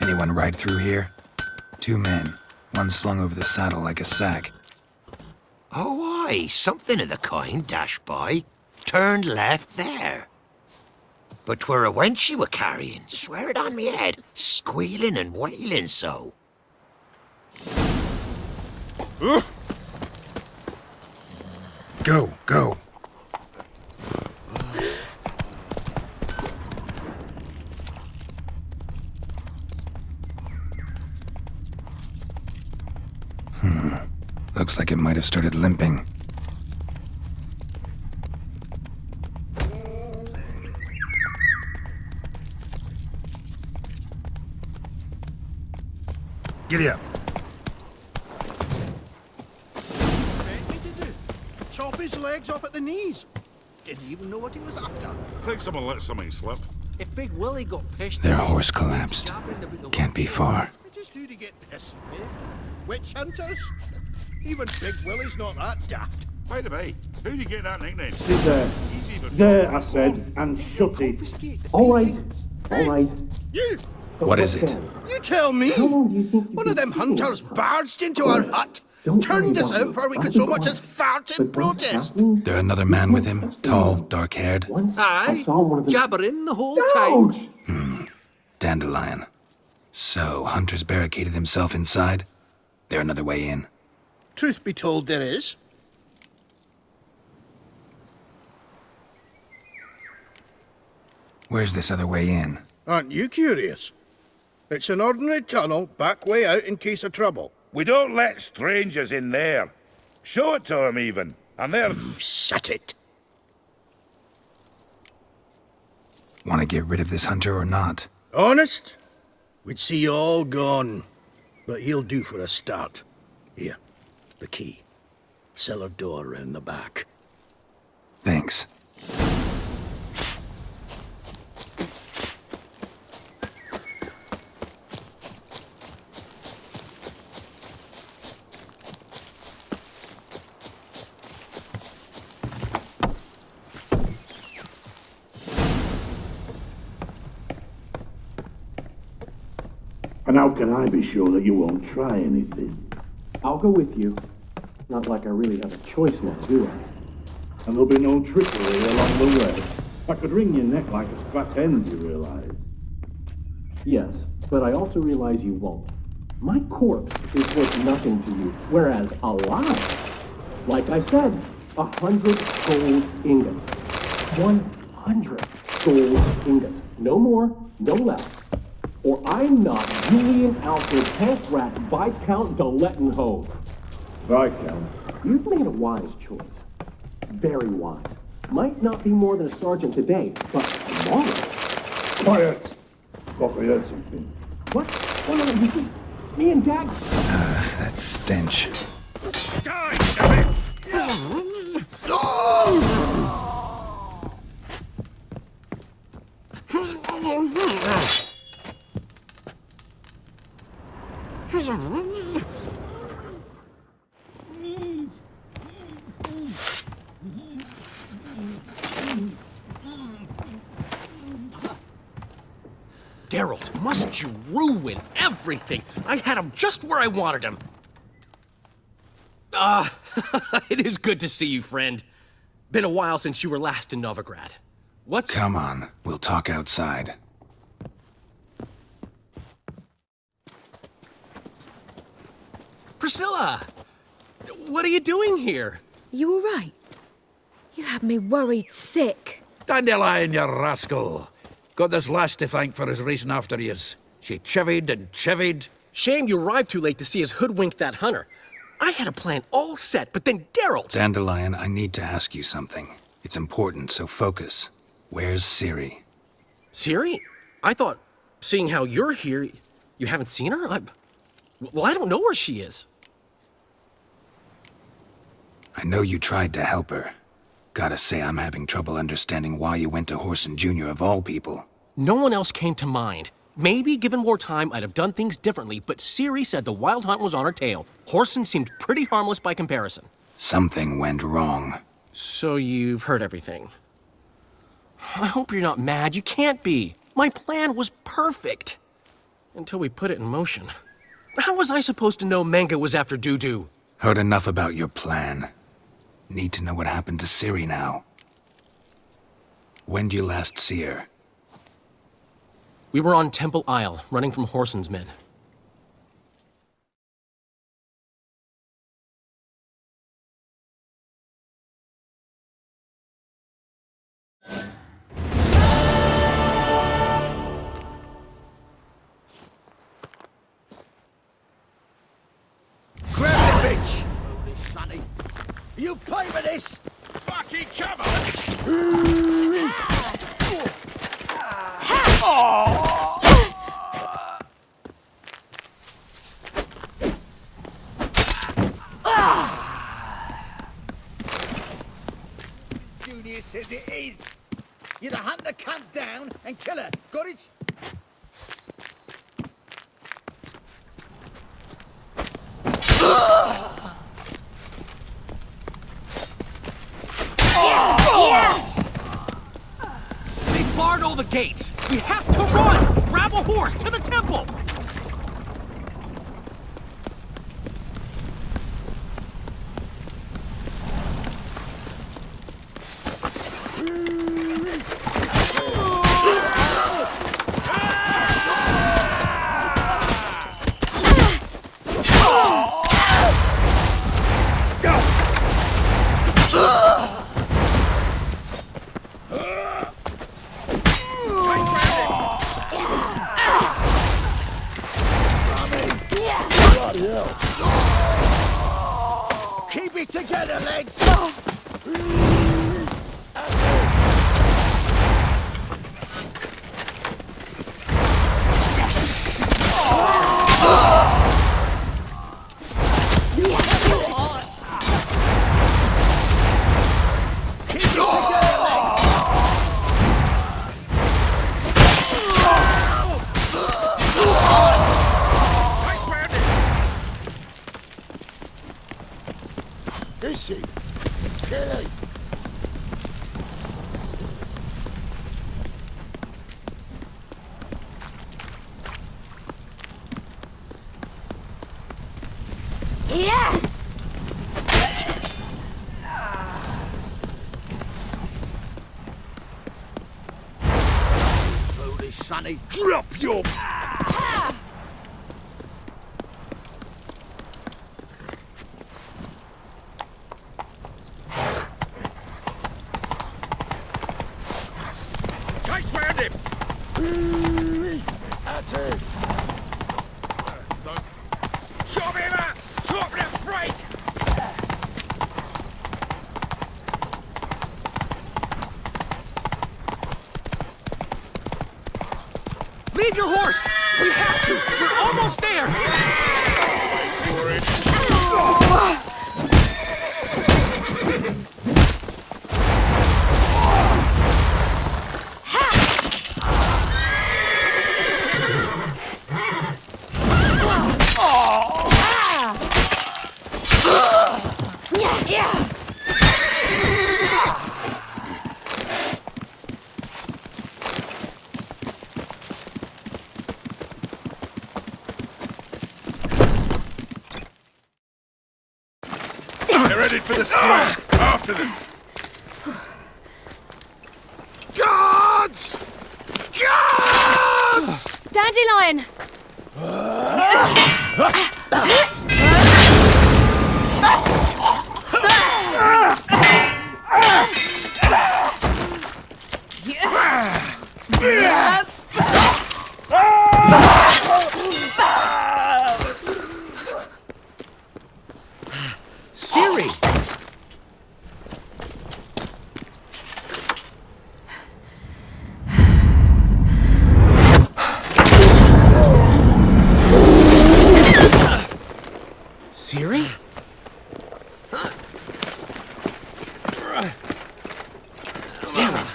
Anyone ride through here? 2 men. One slung over the saddle like a sack. Oh, aye, something of the kind dashed by. Turned left there. But 'twere a wench you were carrying, swear it on me head, squealing and wailing so. Go, go. Looks like it might have started limping. Giddy up. Chop his legs off at the knees. Didn't even know what he was after. Think someone let something slip. If Big Willie got pissed... Their horse collapsed. Can't be far. Just who to get pissed with? Witch hunters? Even Big Willie's not that daft. By the way, who do you get that nickname? Sit there. There, I said, and shut it. All right. All right. You! What is it? You tell me! One of them hunters barged into our hut, turned us out before we could so much as fart in protest. There another man with him? Tall, dark-haired? Aye, jabbering the whole time. Dandelion. So, Hunter's barricaded himself inside? There another way in? Truth be told, there is. Where's this other way in? Aren't you curious? It's an ordinary tunnel, back way out in case of trouble. We don't let strangers in there. Show it to them, even. And they're... Shut it. Want to get rid of this Hunter or not? Honest? We'd see you all gone. But he'll do for a start. Here, the key. Cellar door round the back. Thanks. And how can I be sure that you won't try anything? I'll go with you. Not like I really have a choice now, do I? And there'll be no trickery along the way. I could wring your neck like a fat hen, you realize? Yes, but I also realize you won't. My corpse is worth nothing to you, whereas alive, like I said, 100 gold ingots. 100 gold ingots. No more, no less. Or I'm not Julian Alfred Tankrat's Viscount de Lettenhove. Viscount? You've made a wise choice. Very wise. Might not be more than a sergeant today, but tomorrow. Quiet! Thought I heard something. What? Oh, no, me and Dad. That stench. Die, damn Geralt, must you ruin everything? I had him just where I wanted him. It is good to see you, friend. Been a while since you were last in Novigrad. What's... Come on, we'll talk outside. Priscilla! What are you doing here? You all right? You had me worried sick. Dandelion, you rascal. Got this lass to thank for his racing after yous. She chivied and chivied. Shame you arrived too late to see us hoodwink that hunter. I had a plan all set, but then Geralt... Dandelion, I need to ask you something. It's important, so focus. Where's Ciri? Ciri? I thought, seeing how you're here, you haven't seen her? Well, I don't know where she is. I know you tried to help her. Gotta say, I'm having trouble understanding why you went to Whoreson Jr. of all people. No one else came to mind. Maybe, given more time, I'd have done things differently, but Ciri said the Wild Hunt was on her tail. Whoreson seemed pretty harmless by comparison. Something went wrong. So you've heard everything. I hope you're not mad. You can't be. My plan was perfect. Until we put it in motion. How was I supposed to know Menga was after Dudu? Heard enough about your plan. Need to know what happened to Ciri now. When'd you last see her? We were on Temple Isle, running from Whoreson's men. Grab the bitch! Holy Sonny. You pay for this? Fucking come on! Junior says it is. You're to hunt the cunt down and kill her. Got it? They barred all the gates. We have to run! Grab a horse to the temple! Keep it together, lads! Is he? Kill him! Yeah! Foolish sonny, drop your... Chase round him! That's it! Chop him up! Chop the freak! Leave your horse! We have to! We're almost there! Yeah! They're headed for the square! After them! Guards! Guards! Dandelion! Siri! Siri? Damn it!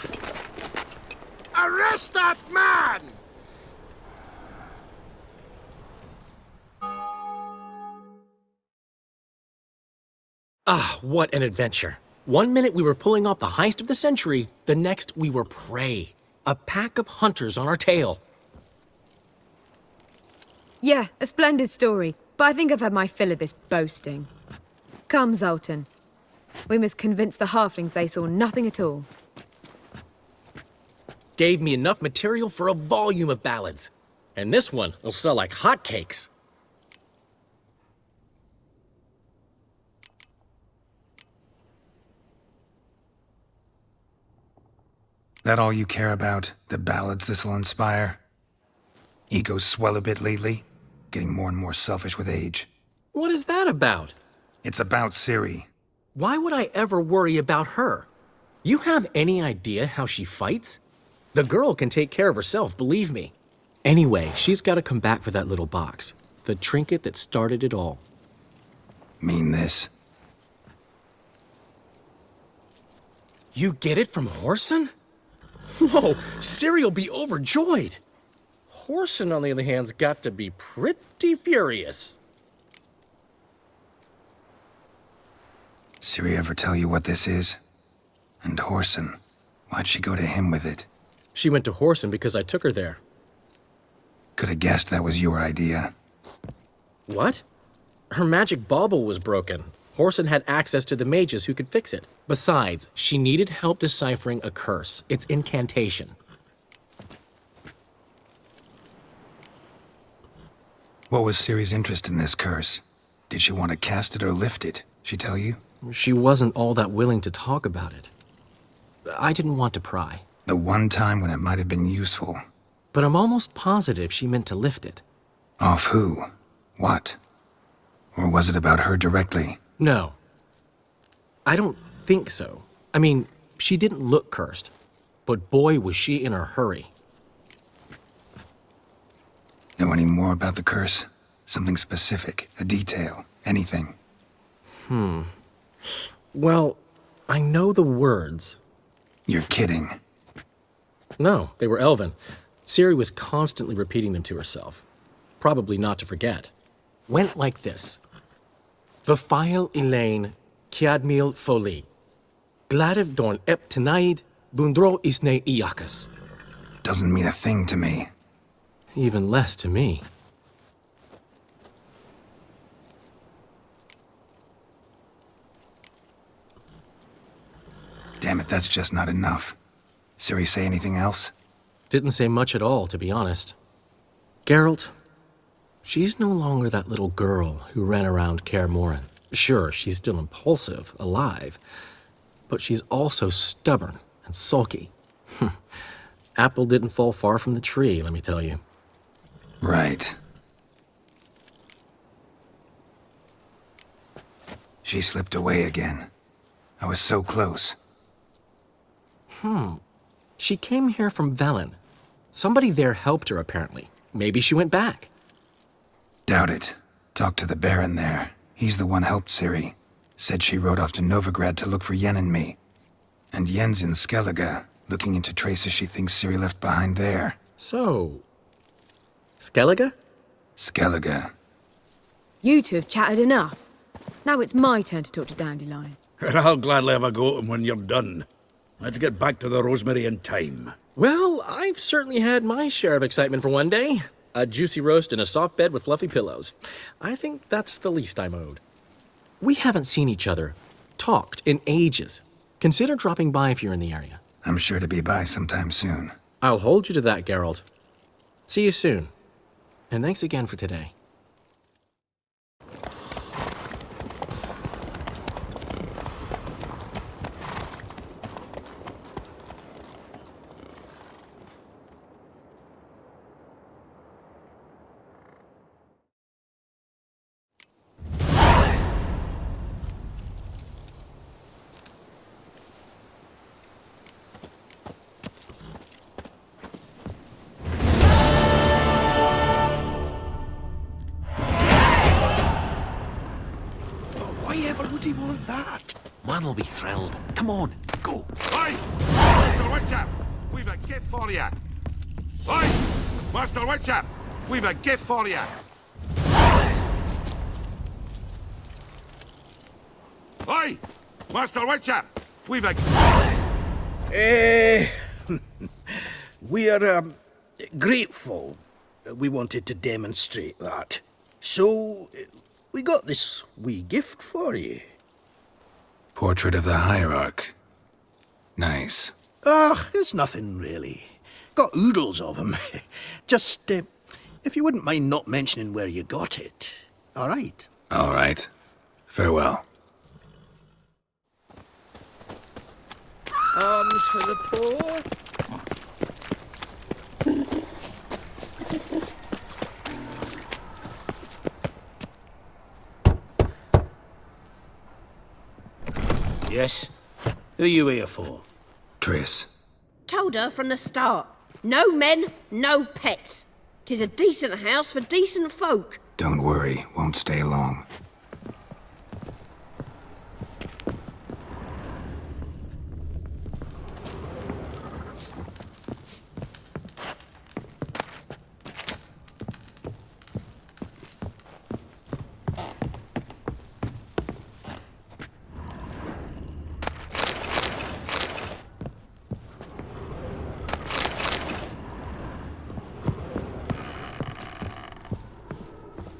Arrest that man! Ah, what an adventure. One minute we were pulling off the heist of the century, the next we were prey. A pack of hunters on our tail. Yeah, a splendid story, but I think I've had my fill of this boasting. Come, Zoltan. We must convince the halflings they saw nothing at all. Gave me enough material for a volume of ballads. And this one will sell like hotcakes. That all you care about? The ballads this'll inspire? Egos swell a bit lately? Getting more and more selfish with age. What is that about? It's about Ciri. Why would I ever worry about her? You have any idea how she fights? The girl can take care of herself, believe me. Anyway, she's got to come back for that little box. The trinket that started it all. Mean this? You get it from Whoreson? Whoa, Ciri'll be overjoyed. Whoreson, on the other hand's got to be pretty furious. Ciri ever tell you what this is? And Whoreson, why'd she go to him with it? She went to Whoreson because I took her there. Could have guessed that was your idea. What? Her magic bauble was broken. Horson had access to the mages who could fix it. Besides, she needed help deciphering a curse. It's incantation. What was Ciri's interest in this curse? Did she want to cast it or lift it? She tell you? She wasn't all that willing to talk about it. I didn't want to pry. The one time when it might have been useful. But I'm almost positive she meant to lift it. Off who? What? Or was it about her directly? No. I don't think so. I mean, she didn't look cursed. But boy, was she in a hurry. Know any more about the curse? Something specific, a detail, anything? Well, I know the words. You're kidding. No, they were Elven. Ciri was constantly repeating them to herself. Probably not to forget. Went like this. Vafile Elaine, Kiadmil Foli. Gladev Dorn Ep Tenaid, Bundro Isne Iakas. Doesn't mean a thing to me. Even less to me. Damn it, that's just not enough. Ciri say anything else? Didn't say much at all, to be honest. Geralt, she's no longer that little girl who ran around Kaer Morhen. Sure, she's still impulsive, alive, but she's also stubborn and sulky. Apple didn't fall far from the tree, let me tell you. Right. She slipped away again. I was so close. She came here from Velen. Somebody there helped her, apparently. Maybe she went back. Doubt it. Talked to the Baron there. He's the one helped Ciri. Said she rode off to Novigrad to look for Yen and me. And Yen's in Skellige, looking into traces she thinks Ciri left behind there. So... Skellige? Skellige. You two have chatted enough. Now it's my turn to talk to Dandelion. I'll gladly have a go at him when you're done. Let's get back to the Rosemary in time. Well, I've certainly had my share of excitement for one day. A juicy roast in a soft bed with fluffy pillows. I think that's the least I'm owed. We haven't seen each other, talked, in ages. Consider dropping by if you're in the area. I'm sure to be by sometime soon. I'll hold you to that, Geralt. See you soon. And thanks again for today. Would he want that? Man'll be thrilled. Come on, go. Oi! Master Witcher, we've a gift for you. Oi! Master Witcher, we've a gift for you. Oi! Master Witcher, we've a... We are, grateful. We wanted to demonstrate that. So, we got this wee gift for you. Portrait of the Hierarch. Nice. It's nothing really. Got oodles of 'em. Just, if you wouldn't mind not mentioning where you got it. All right? All right. Farewell. Arms for the poor. Yes? Who are you here for? Triss. Told her from the start. No men, no pets. 'Tis a decent house for decent folk. Don't worry, won't stay long.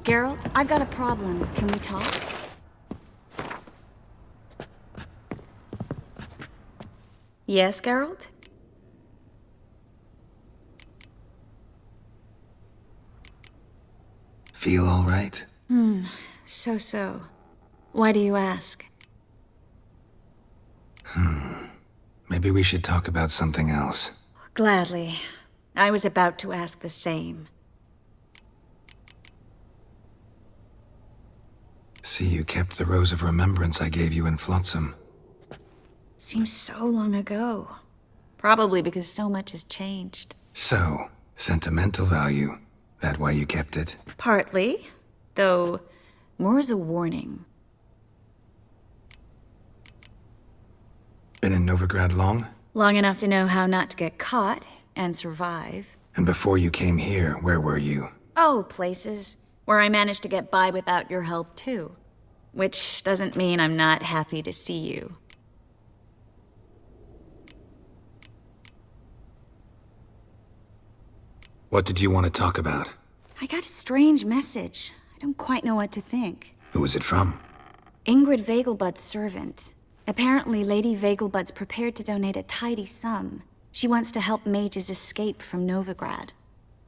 Geralt, I've got a problem. Can we talk? Yes, Geralt? Feel all right? So. Why do you ask? Maybe we should talk about something else. Gladly. I was about to ask the same. See, you kept the Rose of Remembrance I gave you in Flotsam. Seems so long ago. Probably because so much has changed. So, sentimental value. That why you kept it? Partly. Though, more as a warning. Been in Novigrad long? Long enough to know how not to get caught and survive. And before you came here, where were you? Oh, places where I managed to get by without your help, too. Which doesn't mean I'm not happy to see you. What did you want to talk about? I got a strange message. I don't quite know what to think. Who was it from? Ingrid Vegelbud's servant. Apparently, Lady Vegelbud's prepared to donate a tidy sum. She wants to help mages escape from Novigrad.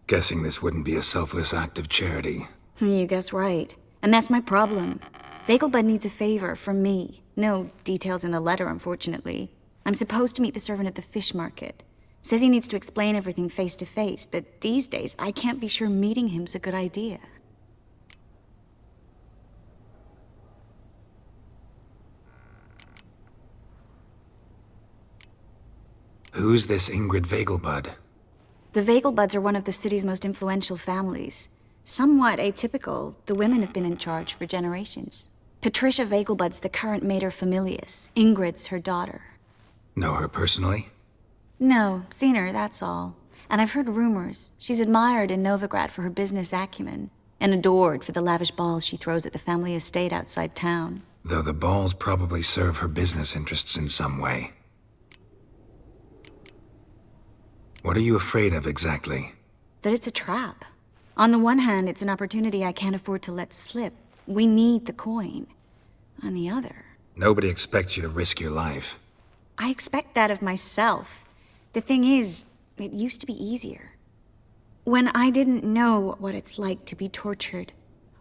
Guessing this wouldn't be a selfless act of charity. You guess right. And that's my problem. Vegelbud needs a favor from me. No details in the letter, unfortunately. I'm supposed to meet the servant at the fish market. Says he needs to explain everything face to face, but these days I can't be sure meeting him's a good idea. Who's this Ingrid Vegelbud? The Vegelbuds are one of the city's most influential families. Somewhat atypical, the women have been in charge for generations. Patricia Vegelbud's the current mater familias. Ingrid's her daughter. Know her personally? No, seen her, that's all. And I've heard rumors. She's admired in Novigrad for her business acumen, and adored for the lavish balls she throws at the family estate outside town. Though the balls probably serve her business interests in some way. What are you afraid of exactly? That it's a trap. On the one hand, it's an opportunity I can't afford to let slip. We need the coin. On the other... Nobody expects you to risk your life. I expect that of myself. The thing is, it used to be easier. When I didn't know what it's like to be tortured,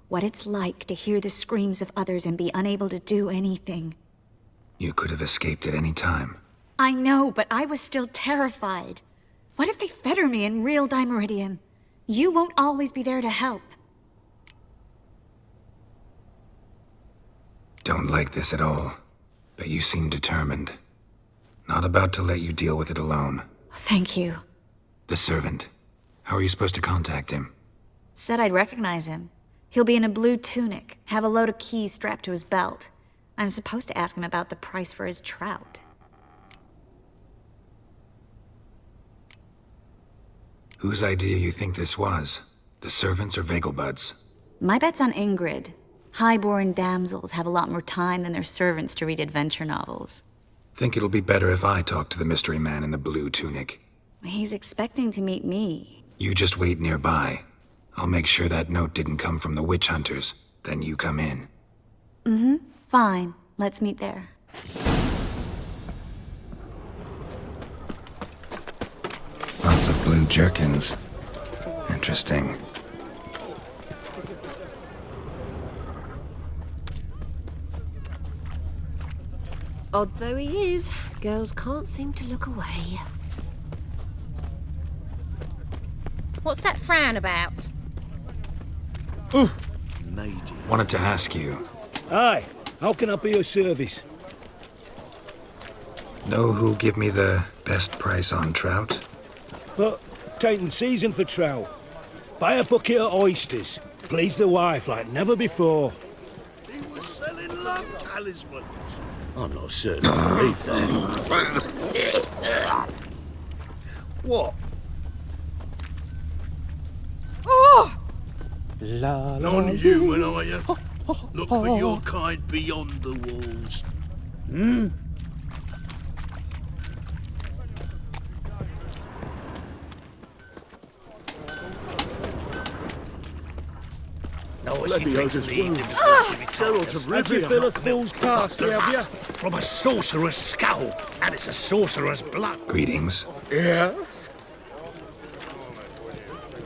what it's like to hear the screams of others and be unable to do anything. You could have escaped at any time. I know, but I was still terrified. What if they fetter me in real Dimeridium? You won't always be there to help. Don't like this at all, but you seem determined. Not about to let you deal with it alone. Thank you. The servant. How are you supposed to contact him? Said I'd recognize him. He'll be in a blue tunic, have a load of keys strapped to his belt. I'm supposed to ask him about the price for his trout. Whose idea you think this was? The servants or Vegelbud's? My bet's on Ingrid. Highborn damsels have a lot more time than their servants to read adventure novels. Think it'll be better if I talk to the mystery man in the blue tunic. He's expecting to meet me. You just wait nearby. I'll make sure that note didn't come from the witch hunters. Then you come in. Fine. Let's meet there. Lots of blue jerkins. Interesting. Odd though he is, girls can't seem to look away. What's that frown about? Wanted to ask you. Aye, how can I be of service? Know who'll give me the best price on trout? But tain't season for trout. Buy a bucket of oysters. Please the wife like never before. He was selling love talismans. I'm not certain I believe that. What? Oh! Non-human, are you? Look for your kind beyond the walls. No Had you fill a fool's pasty, have you? From a sorcerer's skull, and it's a sorcerer's blood. Greetings. Yes?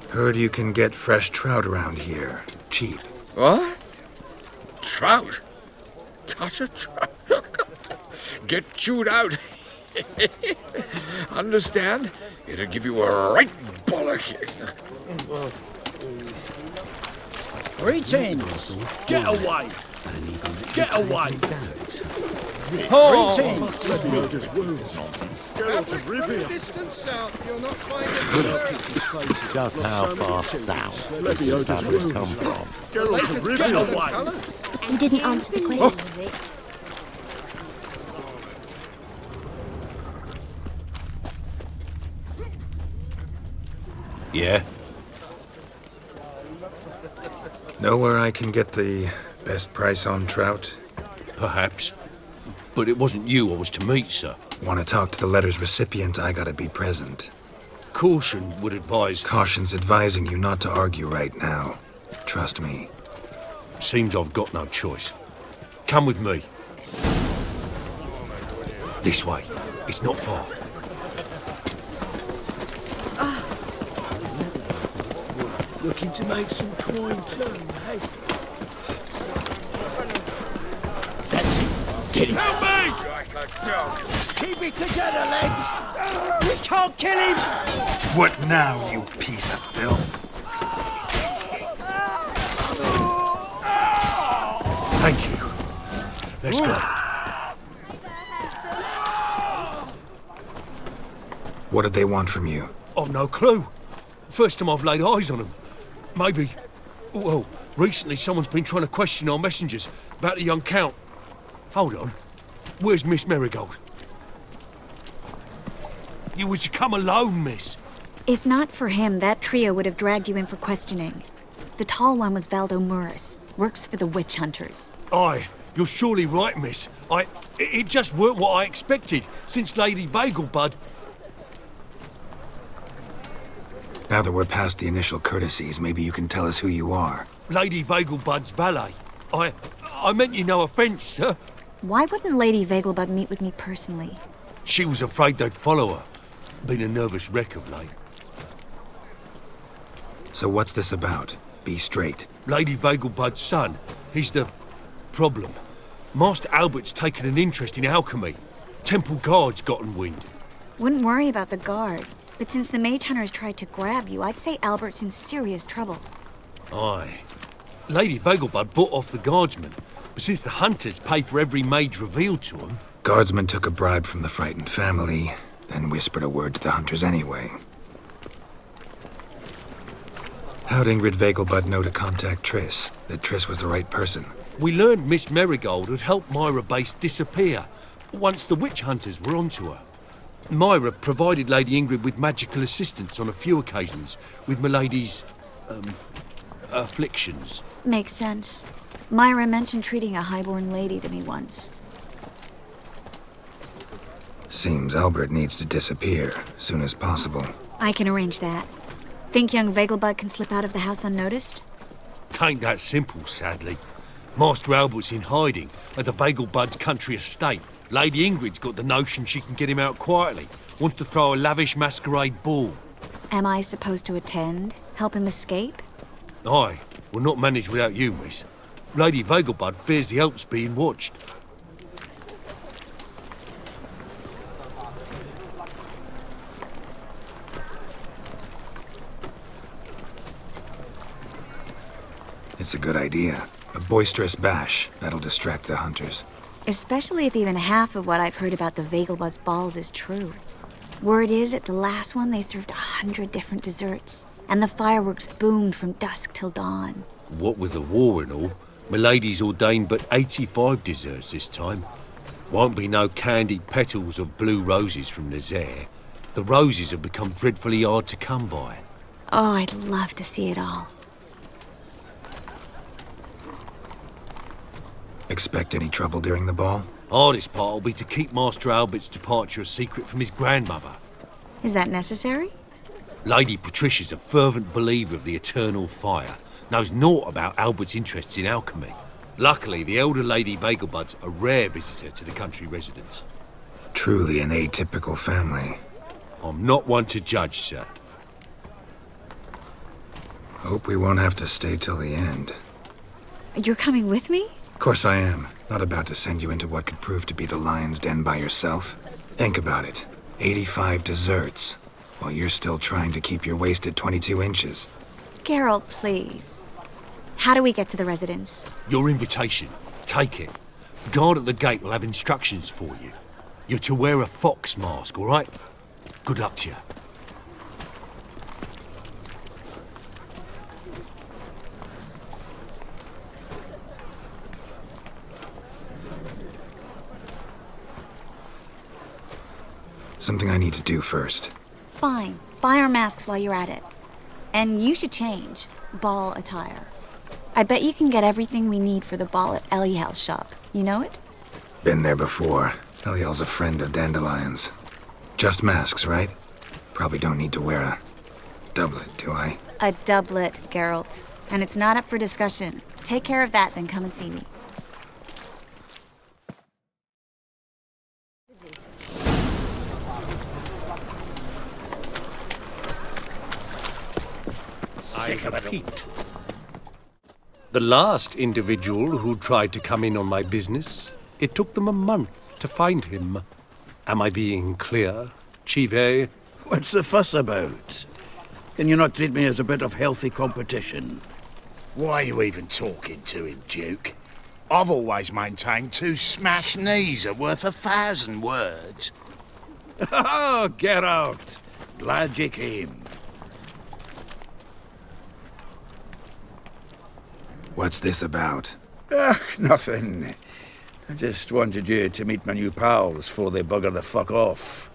Heard you can get fresh trout around here. Cheap. What? Trout? Touch a trout? Get chewed out. Understand? It'll give you a right bollock. Greetings! Get away! Get away! Oh, Greetings! Nonsense. Get out of Rivia! Distance south, you'll not find it. Just how far south does this family come from? Get out of Rivia! You didn't answer the question. Yeah? Know where I can get the best price on trout? Perhaps. But it wasn't you I was to meet, sir. Want to talk to the letter's recipient, I gotta be present. Caution would advise... Caution's advising you not to argue right now. Trust me. Seems I've got no choice. Come with me. This way. It's not far. Looking to make some coin too, hey? That's it. Get him. Help me! Like a dog. Keep it together, lads! We can't kill him! What now, you piece of filth? Thank you. Let's go. What did they want from you? I've no clue. First time I've laid eyes on them. Maybe... Well, recently someone's been trying to question our messengers about the young Count. Hold on. Where's Miss Marigold? You was to come alone, miss. If not for him, that trio would have dragged you in for questioning. The tall one was Valdo Murris, works for the witch hunters. Aye, you're surely right, miss. It just weren't what I expected, since Lady Vegelbud... Now that we're past the initial courtesies, maybe you can tell us who you are. Lady Vegelbud's valet. I meant you no offence, sir. Why wouldn't Lady Vegelbud meet with me personally? She was afraid they'd follow her. Been a nervous wreck of late. So what's this about? Be straight. Lady Vegelbud's son. He's the... problem. Master Albert's taken an interest in alchemy. Temple Guard's gotten wind. Wouldn't worry about the guard. But since the mage hunters tried to grab you, I'd say Albert's in serious trouble. Aye. Lady Vegelbud bought off the guardsmen. But since the hunters pay for every mage revealed to them... Guardsmen took a bribe from the frightened family, then whispered a word to the hunters anyway. How'd Ingrid Vegelbud know to contact Triss? That Triss was the right person? We learned Miss Marigold had helped Myra Base disappear once the witch hunters were onto her. Myra provided Lady Ingrid with magical assistance on a few occasions with Milady's... afflictions. Makes sense. Myra mentioned treating a highborn lady to me once. Seems Albert needs to disappear, soon as possible. I can arrange that. Think young Vegelbud can slip out of the house unnoticed? Tain't that simple, sadly. Master Albert's in hiding at the Vegelbud's country estate. Lady Ingrid's got the notion she can get him out quietly. Wants to throw a lavish masquerade ball. Am I supposed to attend? Help him escape? Aye, we'll not manage without you, miss. Lady Vegelbud fears the Alps being watched. It's a good idea. A boisterous bash. That'll distract the hunters. Especially if even half of what I've heard about the Vegelbud's balls is true. Word is, at the last one they served 100 different desserts, and the fireworks boomed from dusk till dawn. What with the war and all, Milady's ordained but 85 desserts this time. Won't be no candied petals of blue roses from Nazaire. The roses have become dreadfully hard to come by. Oh, I'd love to see it all. Expect any trouble during the ball? Hardest part will be to keep Master Albert's departure a secret from his grandmother. Is that necessary? Lady Patricia's a fervent believer of the eternal fire. knows naught about Albert's interests in alchemy. Luckily, the elder Lady Vegelbud's a rare visitor to the country residence. Truly an atypical family. I'm not one to judge, sir. Hope we won't have to stay till the end. You're coming with me? Of course I am. Not about to send you into what could prove to be the lion's den by yourself. Think about it. 85 desserts, while you're still trying to keep your waist at 22 inches. Geralt, please. How do we get to the residence? Your invitation. Take it. The guard at the gate will have instructions for you. You're to wear a fox mask, all right? Good luck to you. Something I need to do first. Fine. Buy our masks while you're at it. And you should change. Ball attire. I bet you can get everything we need for the ball at Eliel's shop. You know it? Been there before. Eliel's a friend of Dandelion's. Just masks, right? Probably don't need to wear a doublet, do I? A doublet, Geralt. And it's not up for discussion. Take care of that, then come and see me. I repeat. The last individual who tried to come in on my business, it took them a month to find him. Am I being clear, Chive? What's the fuss about? Can you not treat me as a bit of healthy competition? Why are you even talking to him, Duke? I've always maintained 2 smashed knees are worth 1,000 words. Oh, get out! Glad you came. What's this about? Nothing. I just wanted you to meet my new pals before they bugger the fuck off.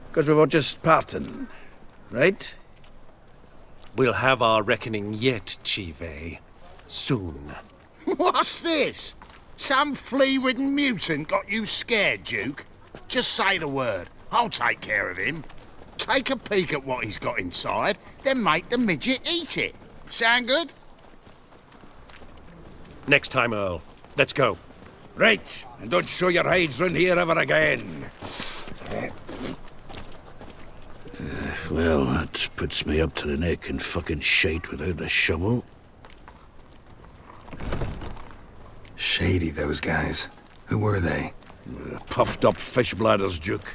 Because we were just parting, right? We'll have our reckoning yet, Chive. Soon. What's this? Some flea-ridden mutant got you scared, Duke? Just say the word. I'll take care of him. Take a peek at what he's got inside, then make the midget eat it. Sound good? Next time, Earl. Let's go. Right, and don't show your hides round here ever again. Well, that puts me up to the neck in fucking shite without the shovel. Shady, those guys. Who were they? Puffed up fish bladders, Duke.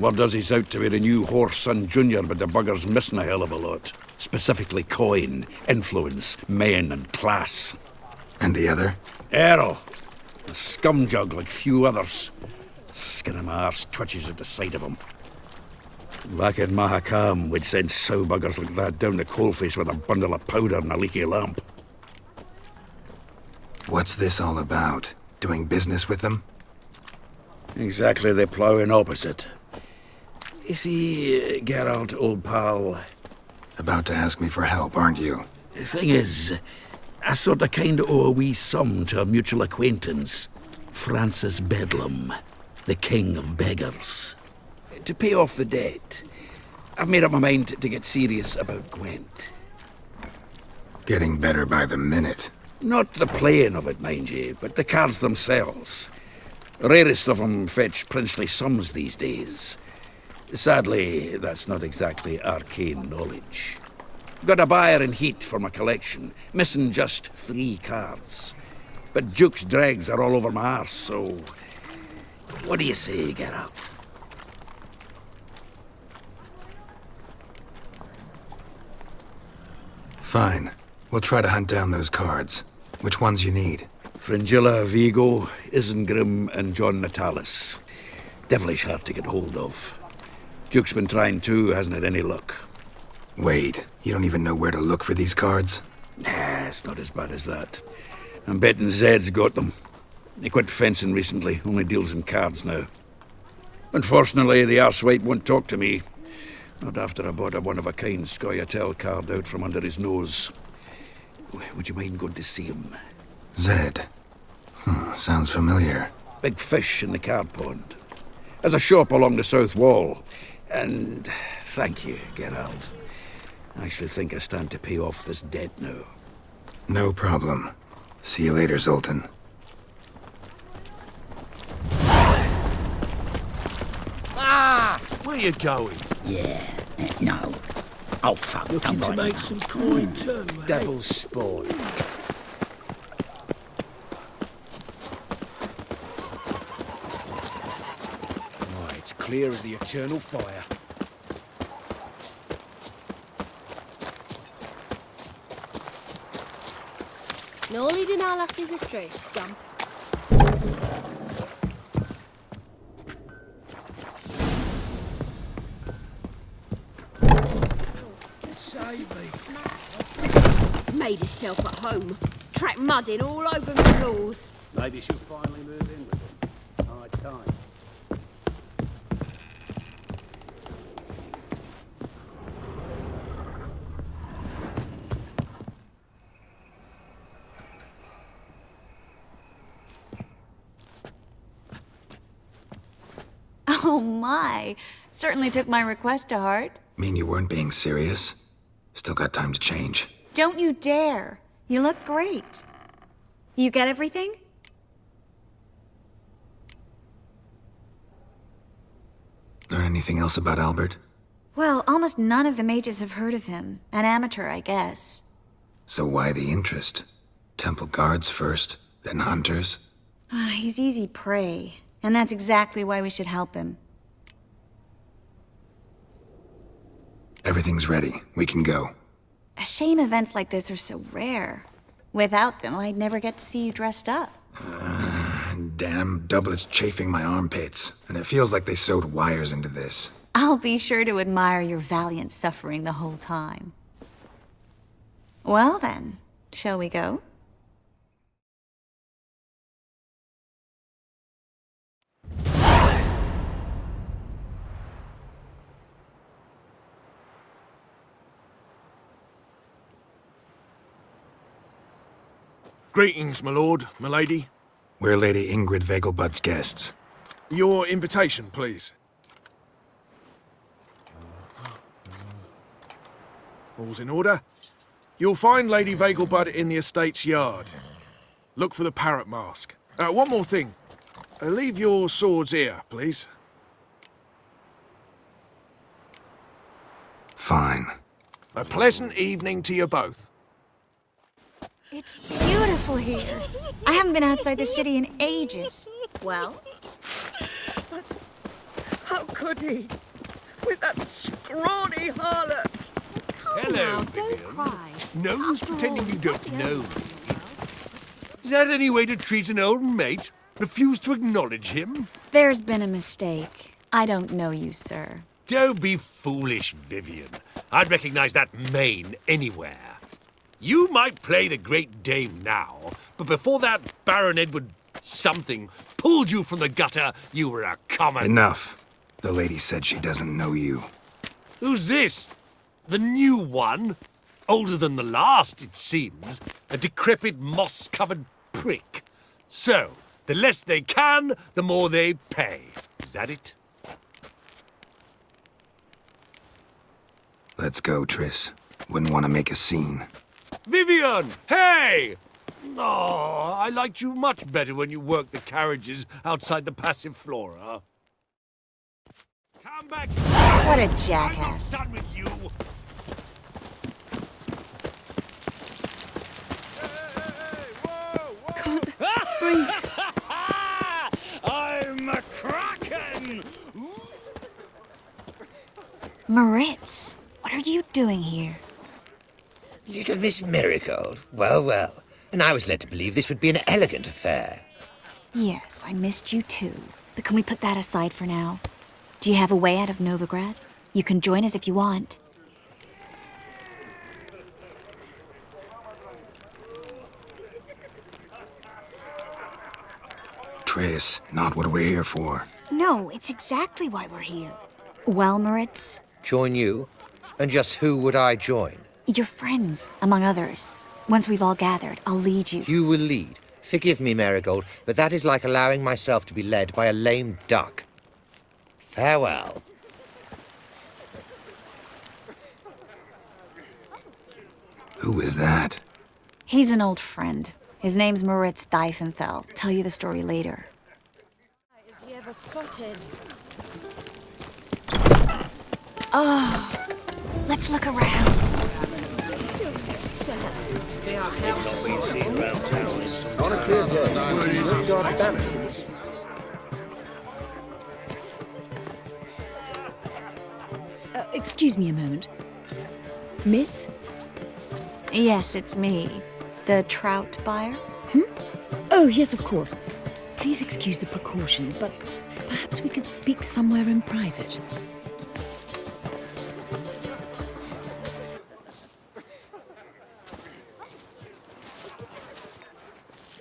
Word does he's out to be the new Whoreson Jr., but the bugger's missing a hell of a lot. Specifically coin, influence, men, and class. And the other? Errol. A scumjug like few others. Skin of my arse twitches at the sight of him. Back in Mahakam, we'd send sow buggers like that down the coalface with a bundle of powder and a leaky lamp. What's this all about? Doing business with them? Exactly the ploughing opposite. You see, Geralt, old pal... About to ask me for help, aren't you? The thing is... I sort of kind of owe a wee sum to a mutual acquaintance, Francis Bedlam, the king of beggars. To pay off the debt, I've made up my mind to get serious about Gwent. Getting better by the minute. Not the playing of it, mind you, but the cards themselves. Rarest of them fetch princely sums these days. Sadly, that's not exactly arcane knowledge. Got a buyer in heat for my collection, missing just 3 cards. But Duke's dregs are all over my arse, so... What do you say, Geralt? Fine. We'll try to hunt down those cards. Which ones you need? Fringilla, Vigo, Isengrim, and John Natalis. Devilish hard to get hold of. Duke's been trying too, hasn't had any luck. Wait, you don't even know where to look for these cards? Nah, it's not as bad as that. I'm betting Zed's got them. He quit fencing recently, only deals in cards now. Unfortunately, the arsewite won't talk to me. Not after I bought a one-of-a-kind Scoia'tael card out from under his nose. Would you mind going to see him? Zed. Sounds familiar. Big fish in the card pond. Has a shop along the south wall. And thank you, Geralt. I should think I stand to pay off this debt now. No problem. See you later, Zoltan. Ah! Where you going? Yeah, no. Oh, fuck. Looking to make some coin too, eh? Devil's spawn. Why, it's clear as the eternal fire. No leading our lasses astray, scamp. Save me. Made herself at home. Track mud in all over my floors. Maybe she'll finally move in with him. High time. Oh my! Certainly took my request to heart. Mean you weren't being serious? Still got time to change. Don't you dare! You look great. You get everything? Learn anything else about Albert? Well, almost none of the mages have heard of him. An amateur, I guess. So why the interest? Temple guards first, then hunters? He's easy prey, and that's exactly why we should help him. Everything's ready. We can go. A shame events like this are so rare. Without them, I'd never get to see you dressed up. Damn doublets chafing my armpits, and it feels like they sewed wires into this. I'll be sure to admire your valiant suffering the whole time. Well then, shall we go? Greetings, my lord, my lady. We're Lady Ingrid Vegelbud's guests. Your invitation, please. All's in order. You'll find Lady Vegelbud in the estate's yard. Look for the parrot mask. One more thing. Leave your swords here, please. Fine. A pleasant evening to you both. It's beautiful here. I haven't been outside the city in ages. Well? How could he? With that scrawny harlot! Hello, Now, don't Vivian. cry. No use After pretending all, you it's don't not the know only me. Is that any way to treat an old mate? Refuse to acknowledge him? There's been a mistake. I don't know you, sir. Don't be foolish, Vivian. I'd recognize that mane anywhere. You might play the Great Dame now, but before that Baron Edward something pulled you from the gutter, you were a common... Enough. The lady said she doesn't know you. Who's this? The new one? Older than the last, it seems. A decrepit, moss-covered prick. So, the less they can, the more they pay. Is that it? Let's go, Triss. Wouldn't want to make a scene. Vivian! Hey! Oh, I liked you much better when you worked the carriages outside the passive flora. Come back! What a jackass. I'm not done with you! Can't breathe. I'm a kraken! Moritz, what are you doing here? Little Miss Marigold. Well, well. And I was led to believe this would be an elegant affair. Yes, I missed you too. But can we put that aside for now? Do you have a way out of Novigrad? You can join us if you want. Triss, not what we're here for. No, it's exactly why we're here. Well, Moritz? Join you? And just who would I join? Your friends, among others. Once we've all gathered, I'll lead you. You will lead. Forgive me, Marigold, but that is like allowing myself to be led by a lame duck. Farewell. Who is that? He's an old friend. His name's Moritz Diefenthal. Tell you the story later. Is he ever sotted? Oh, let's look around. On a clear day, we've got banners. Excuse me a moment. Miss? Yes, it's me. The trout buyer? Oh, yes, of course. Please excuse the precautions, but perhaps we could speak somewhere in private.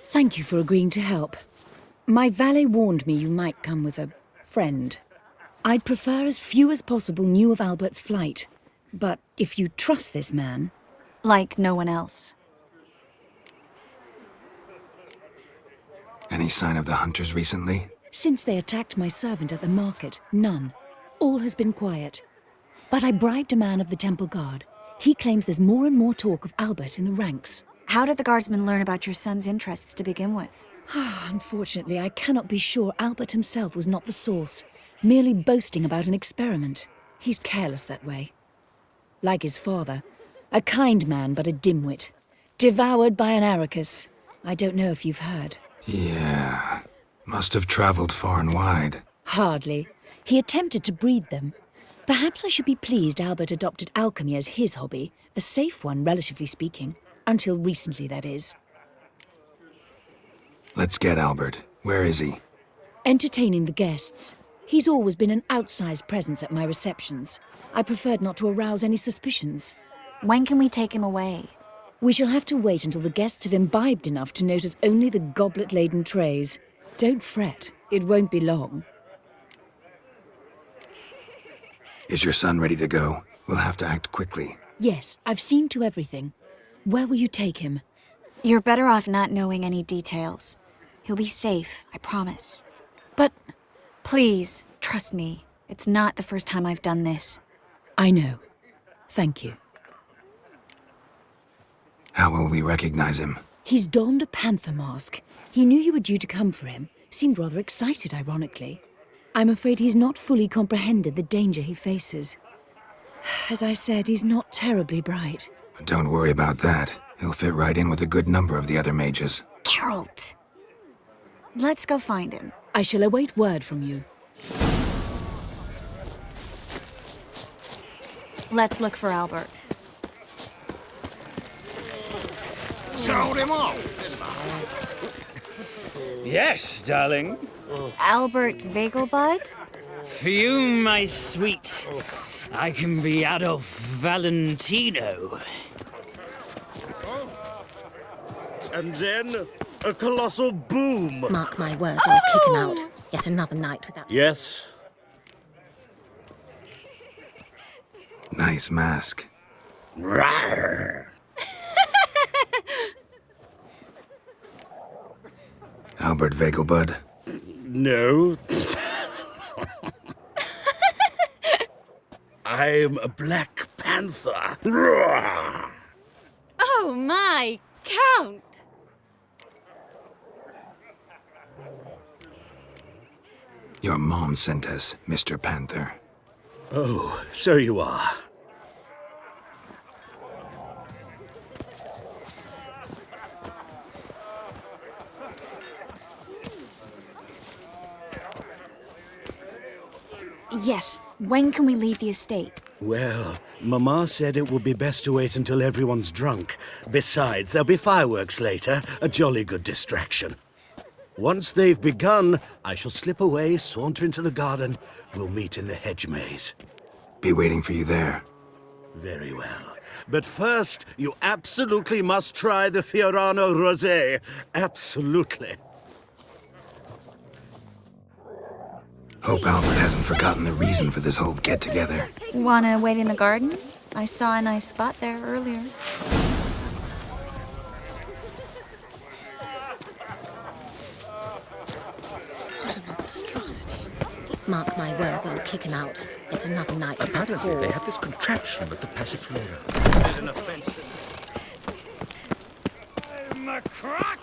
Thank you for agreeing to help. My valet warned me you might come with a friend. I'd prefer as few as possible knew of Albert's flight. But if you trust this man... Like no one else. Any sign of the hunters recently? Since they attacked my servant at the market, none. All has been quiet. But I bribed a man of the Temple Guard. He claims there's more and more talk of Albert in the ranks. How did the guardsmen learn about your son's interests to begin with? Unfortunately, I cannot be sure Albert himself was not the source, merely boasting about an experiment. He's careless that way. Like his father. A kind man, but a dimwit. Devoured by an Arrakis. I don't know if you've heard. Yeah. Must have traveled far and wide. Hardly. He attempted to breed them. Perhaps I should be pleased Albert adopted alchemy as his hobby, a safe one, relatively speaking. Until recently, that is. Let's get Albert. Where is he? Entertaining the guests. He's always been an outsized presence at my receptions. I preferred not to arouse any suspicions. When can we take him away? We shall have to wait until the guests have imbibed enough to notice only the goblet-laden trays. Don't fret. It won't be long. Is your son ready to go? We'll have to act quickly. Yes, I've seen to everything. Where will you take him? You're better off not knowing any details. He'll be safe, I promise. But... Please, trust me. It's not the first time I've done this. I know. Thank you. How will we recognize him? He's donned a panther mask. He knew you were due to come for him. Seemed rather excited, ironically. I'm afraid he's not fully comprehended the danger he faces. As I said, he's not terribly bright. Don't worry about that. He'll fit right in with a good number of the other mages. Geralt! Let's go find him. I shall await word from you. Let's look for Albert. Sold him off, didn't I? Yes, darling. Albert Vegelbud? Fume, my sweet. I can be Adolf Valentino. And then a colossal boom. Mark my words, I'll kick him out. Yet another night without... Yes. Nice mask. Rawr. Albert Vegelbud? No. I'm a Black Panther. Oh my, Count! Your mom sent us, Mr. Panther. Oh, so you are. Yes. When can we leave the estate? Well, Mama said it would be best to wait until everyone's drunk. Besides, there'll be fireworks later, a jolly good distraction. Once they've begun, I shall slip away, saunter into the garden. We'll meet in the hedge maze. Be waiting for you there. Very well. But first, you absolutely must try the Fiorano Rosé. Absolutely. Hope Albert hasn't forgotten the reason for this whole get-together. Wanna wait in the garden? I saw a nice spot there earlier. What a monstrosity. Mark my words, I'll kick him out. Yet another night without Apparently, call. they have this contraption at the Passiflora. There's an offense.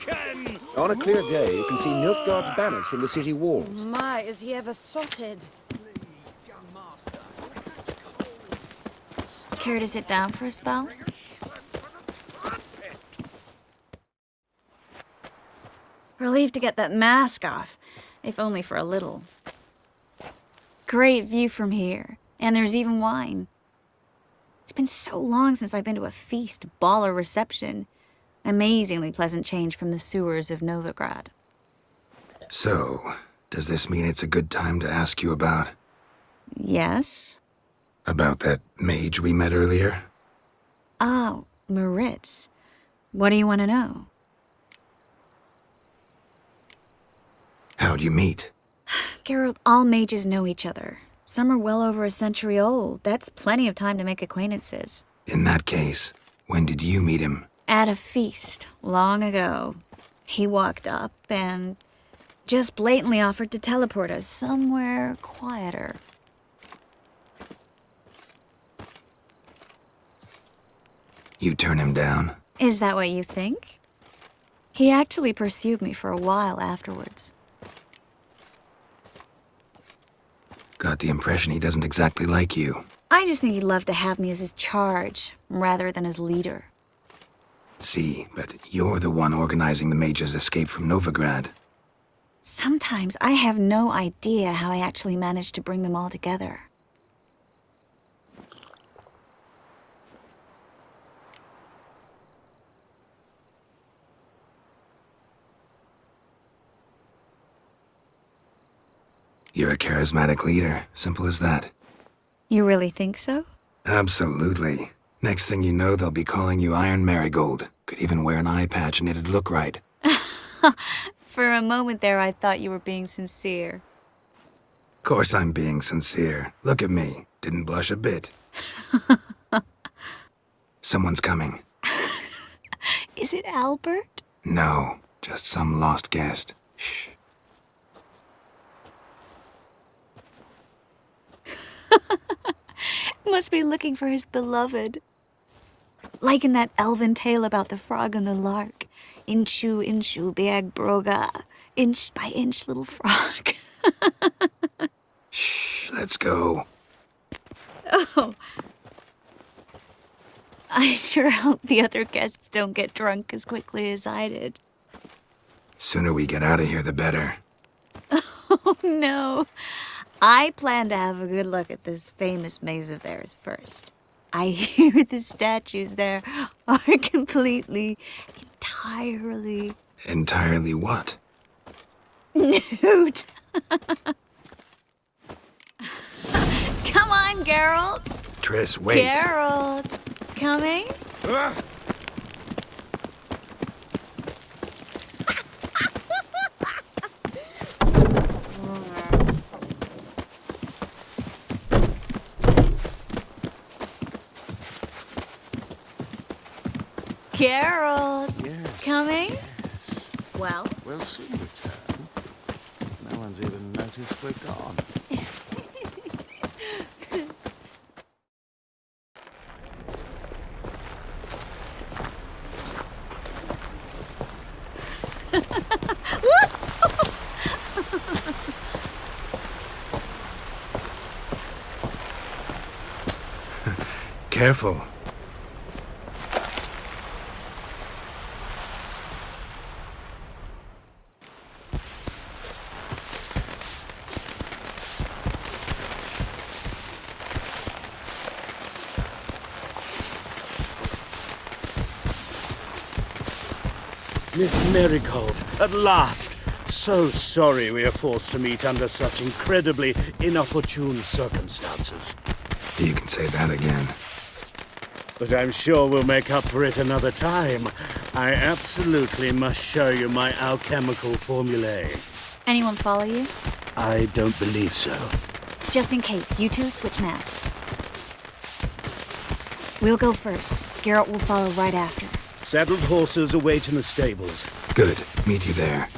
taken! On a clear day, you can see Nilfgaard's banners from the city walls. My, is he ever sotted? Care to sit down for a spell? Relieved to get that mask off, if only for a little. Great view from here, and there's even wine. It's been so long since I've been to a feast, ball, or reception. Amazingly pleasant change from the sewers of Novigrad. So, does this mean it's a good time to ask you about... Yes? About that mage we met earlier? Oh, Maritz. What do you want to know? How'd you meet? Geralt, all mages know each other. Some are well over a century old. That's plenty of time to make acquaintances. In that case, when did you meet him? At a feast, long ago. He walked up and just blatantly offered to teleport us somewhere quieter. You turn him down? Is that what you think? He actually pursued me for a while afterwards. Got the impression he doesn't exactly like you. I just think he'd love to have me as his charge, rather than his leader. See, but you're the one organizing the mage's escape from Novigrad. Sometimes I have no idea how I actually managed to bring them all together. You're a charismatic leader, simple as that. You really think so? Absolutely. Next thing you know, they'll be calling you Iron Marigold. Could even wear an eye patch and it'd look right. For a moment there, I thought you were being sincere. Course I'm being sincere. Look at me. Didn't blush a bit. Someone's coming. Is it Albert? No, just some lost guest. Shh. Must be looking for his beloved. Like in that elven tale about the frog and the lark. Inchu, inchu, biag broga. Inch by inch, little frog. Shh, let's go. Oh. I sure hope the other guests don't get drunk as quickly as I did. Sooner we get out of here, the better. Oh, no. I plan to have a good look at this famous maze of theirs first. I hear the statues there are completely, entirely... Entirely what? Nude. Come on, Geralt. Triss, wait. Geralt. Coming? Geralt. Yes. Coming? Yes. Well? We'll soon return. No one's even noticed we're gone. Careful. Miss Marigold, at last! So sorry we are forced to meet under such incredibly inopportune circumstances. You can say that again. But I'm sure we'll make up for it another time. I absolutely must show you my alchemical formulae. Anyone follow you? I don't believe so. Just in case, you two switch masks. We'll go first. Geralt will follow right after. Saddled horses await in the stables. Good. Meet you there.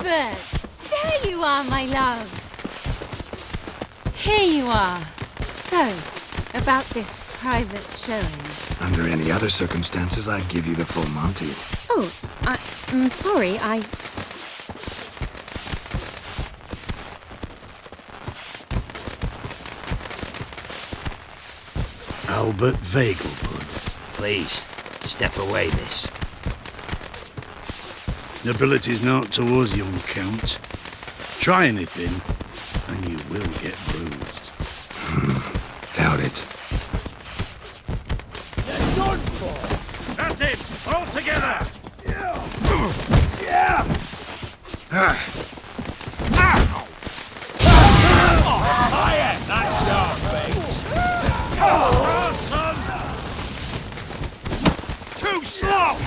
Albert! There you are, my love. Here you are. So, about this private showing. Under any other circumstances, I'd give you the full Monty. Oh, I'm sorry, Albert Vegelbud. Please, step away, miss. Nobility's not towards young Count. Try anything, and you will get bruised. Doubt it. They're done for! That's it! All together! Yeah! That's your fate! Son! Too slow!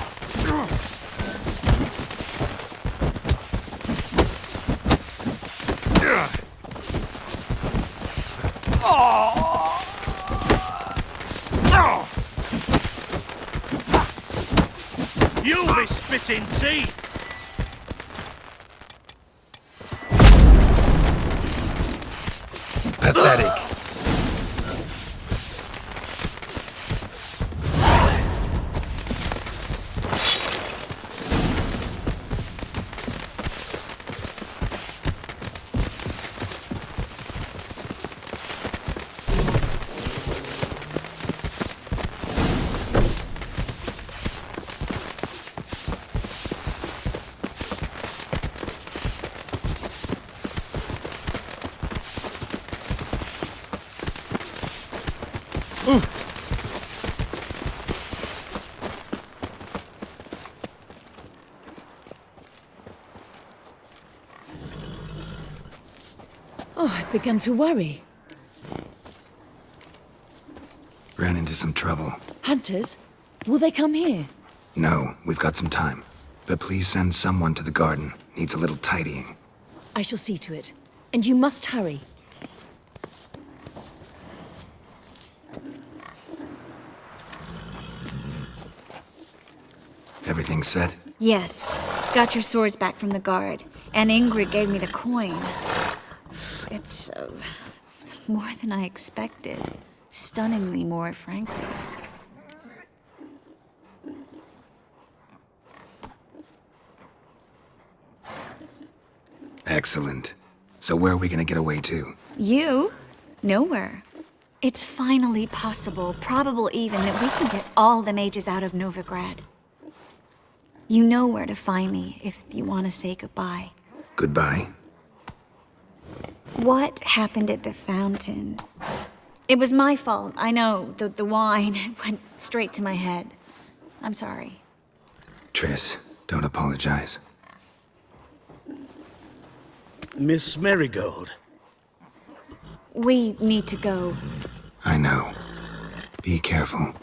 You'll be spitting teeth! Pathetic. Oh, I began to worry. Ran into some trouble. Hunters? Will they come here? No, we've got some time. But please send someone to the garden. Needs a little tidying. I shall see to it. And you must hurry. Everything set? Yes. Got your swords back from the guard. And Ingrid gave me the coin. It's more than I expected. Stunningly more, frankly. Excellent. So where are we gonna get away to? You? Nowhere. It's finally possible, probable even, that we can get all the mages out of Novigrad. You know where to find me if you want to say goodbye. Goodbye? What happened at the fountain? It was my fault, I know. The wine went straight to my head. I'm sorry. Triss, don't apologize. Miss Marigold. We need to go. I know. Be careful.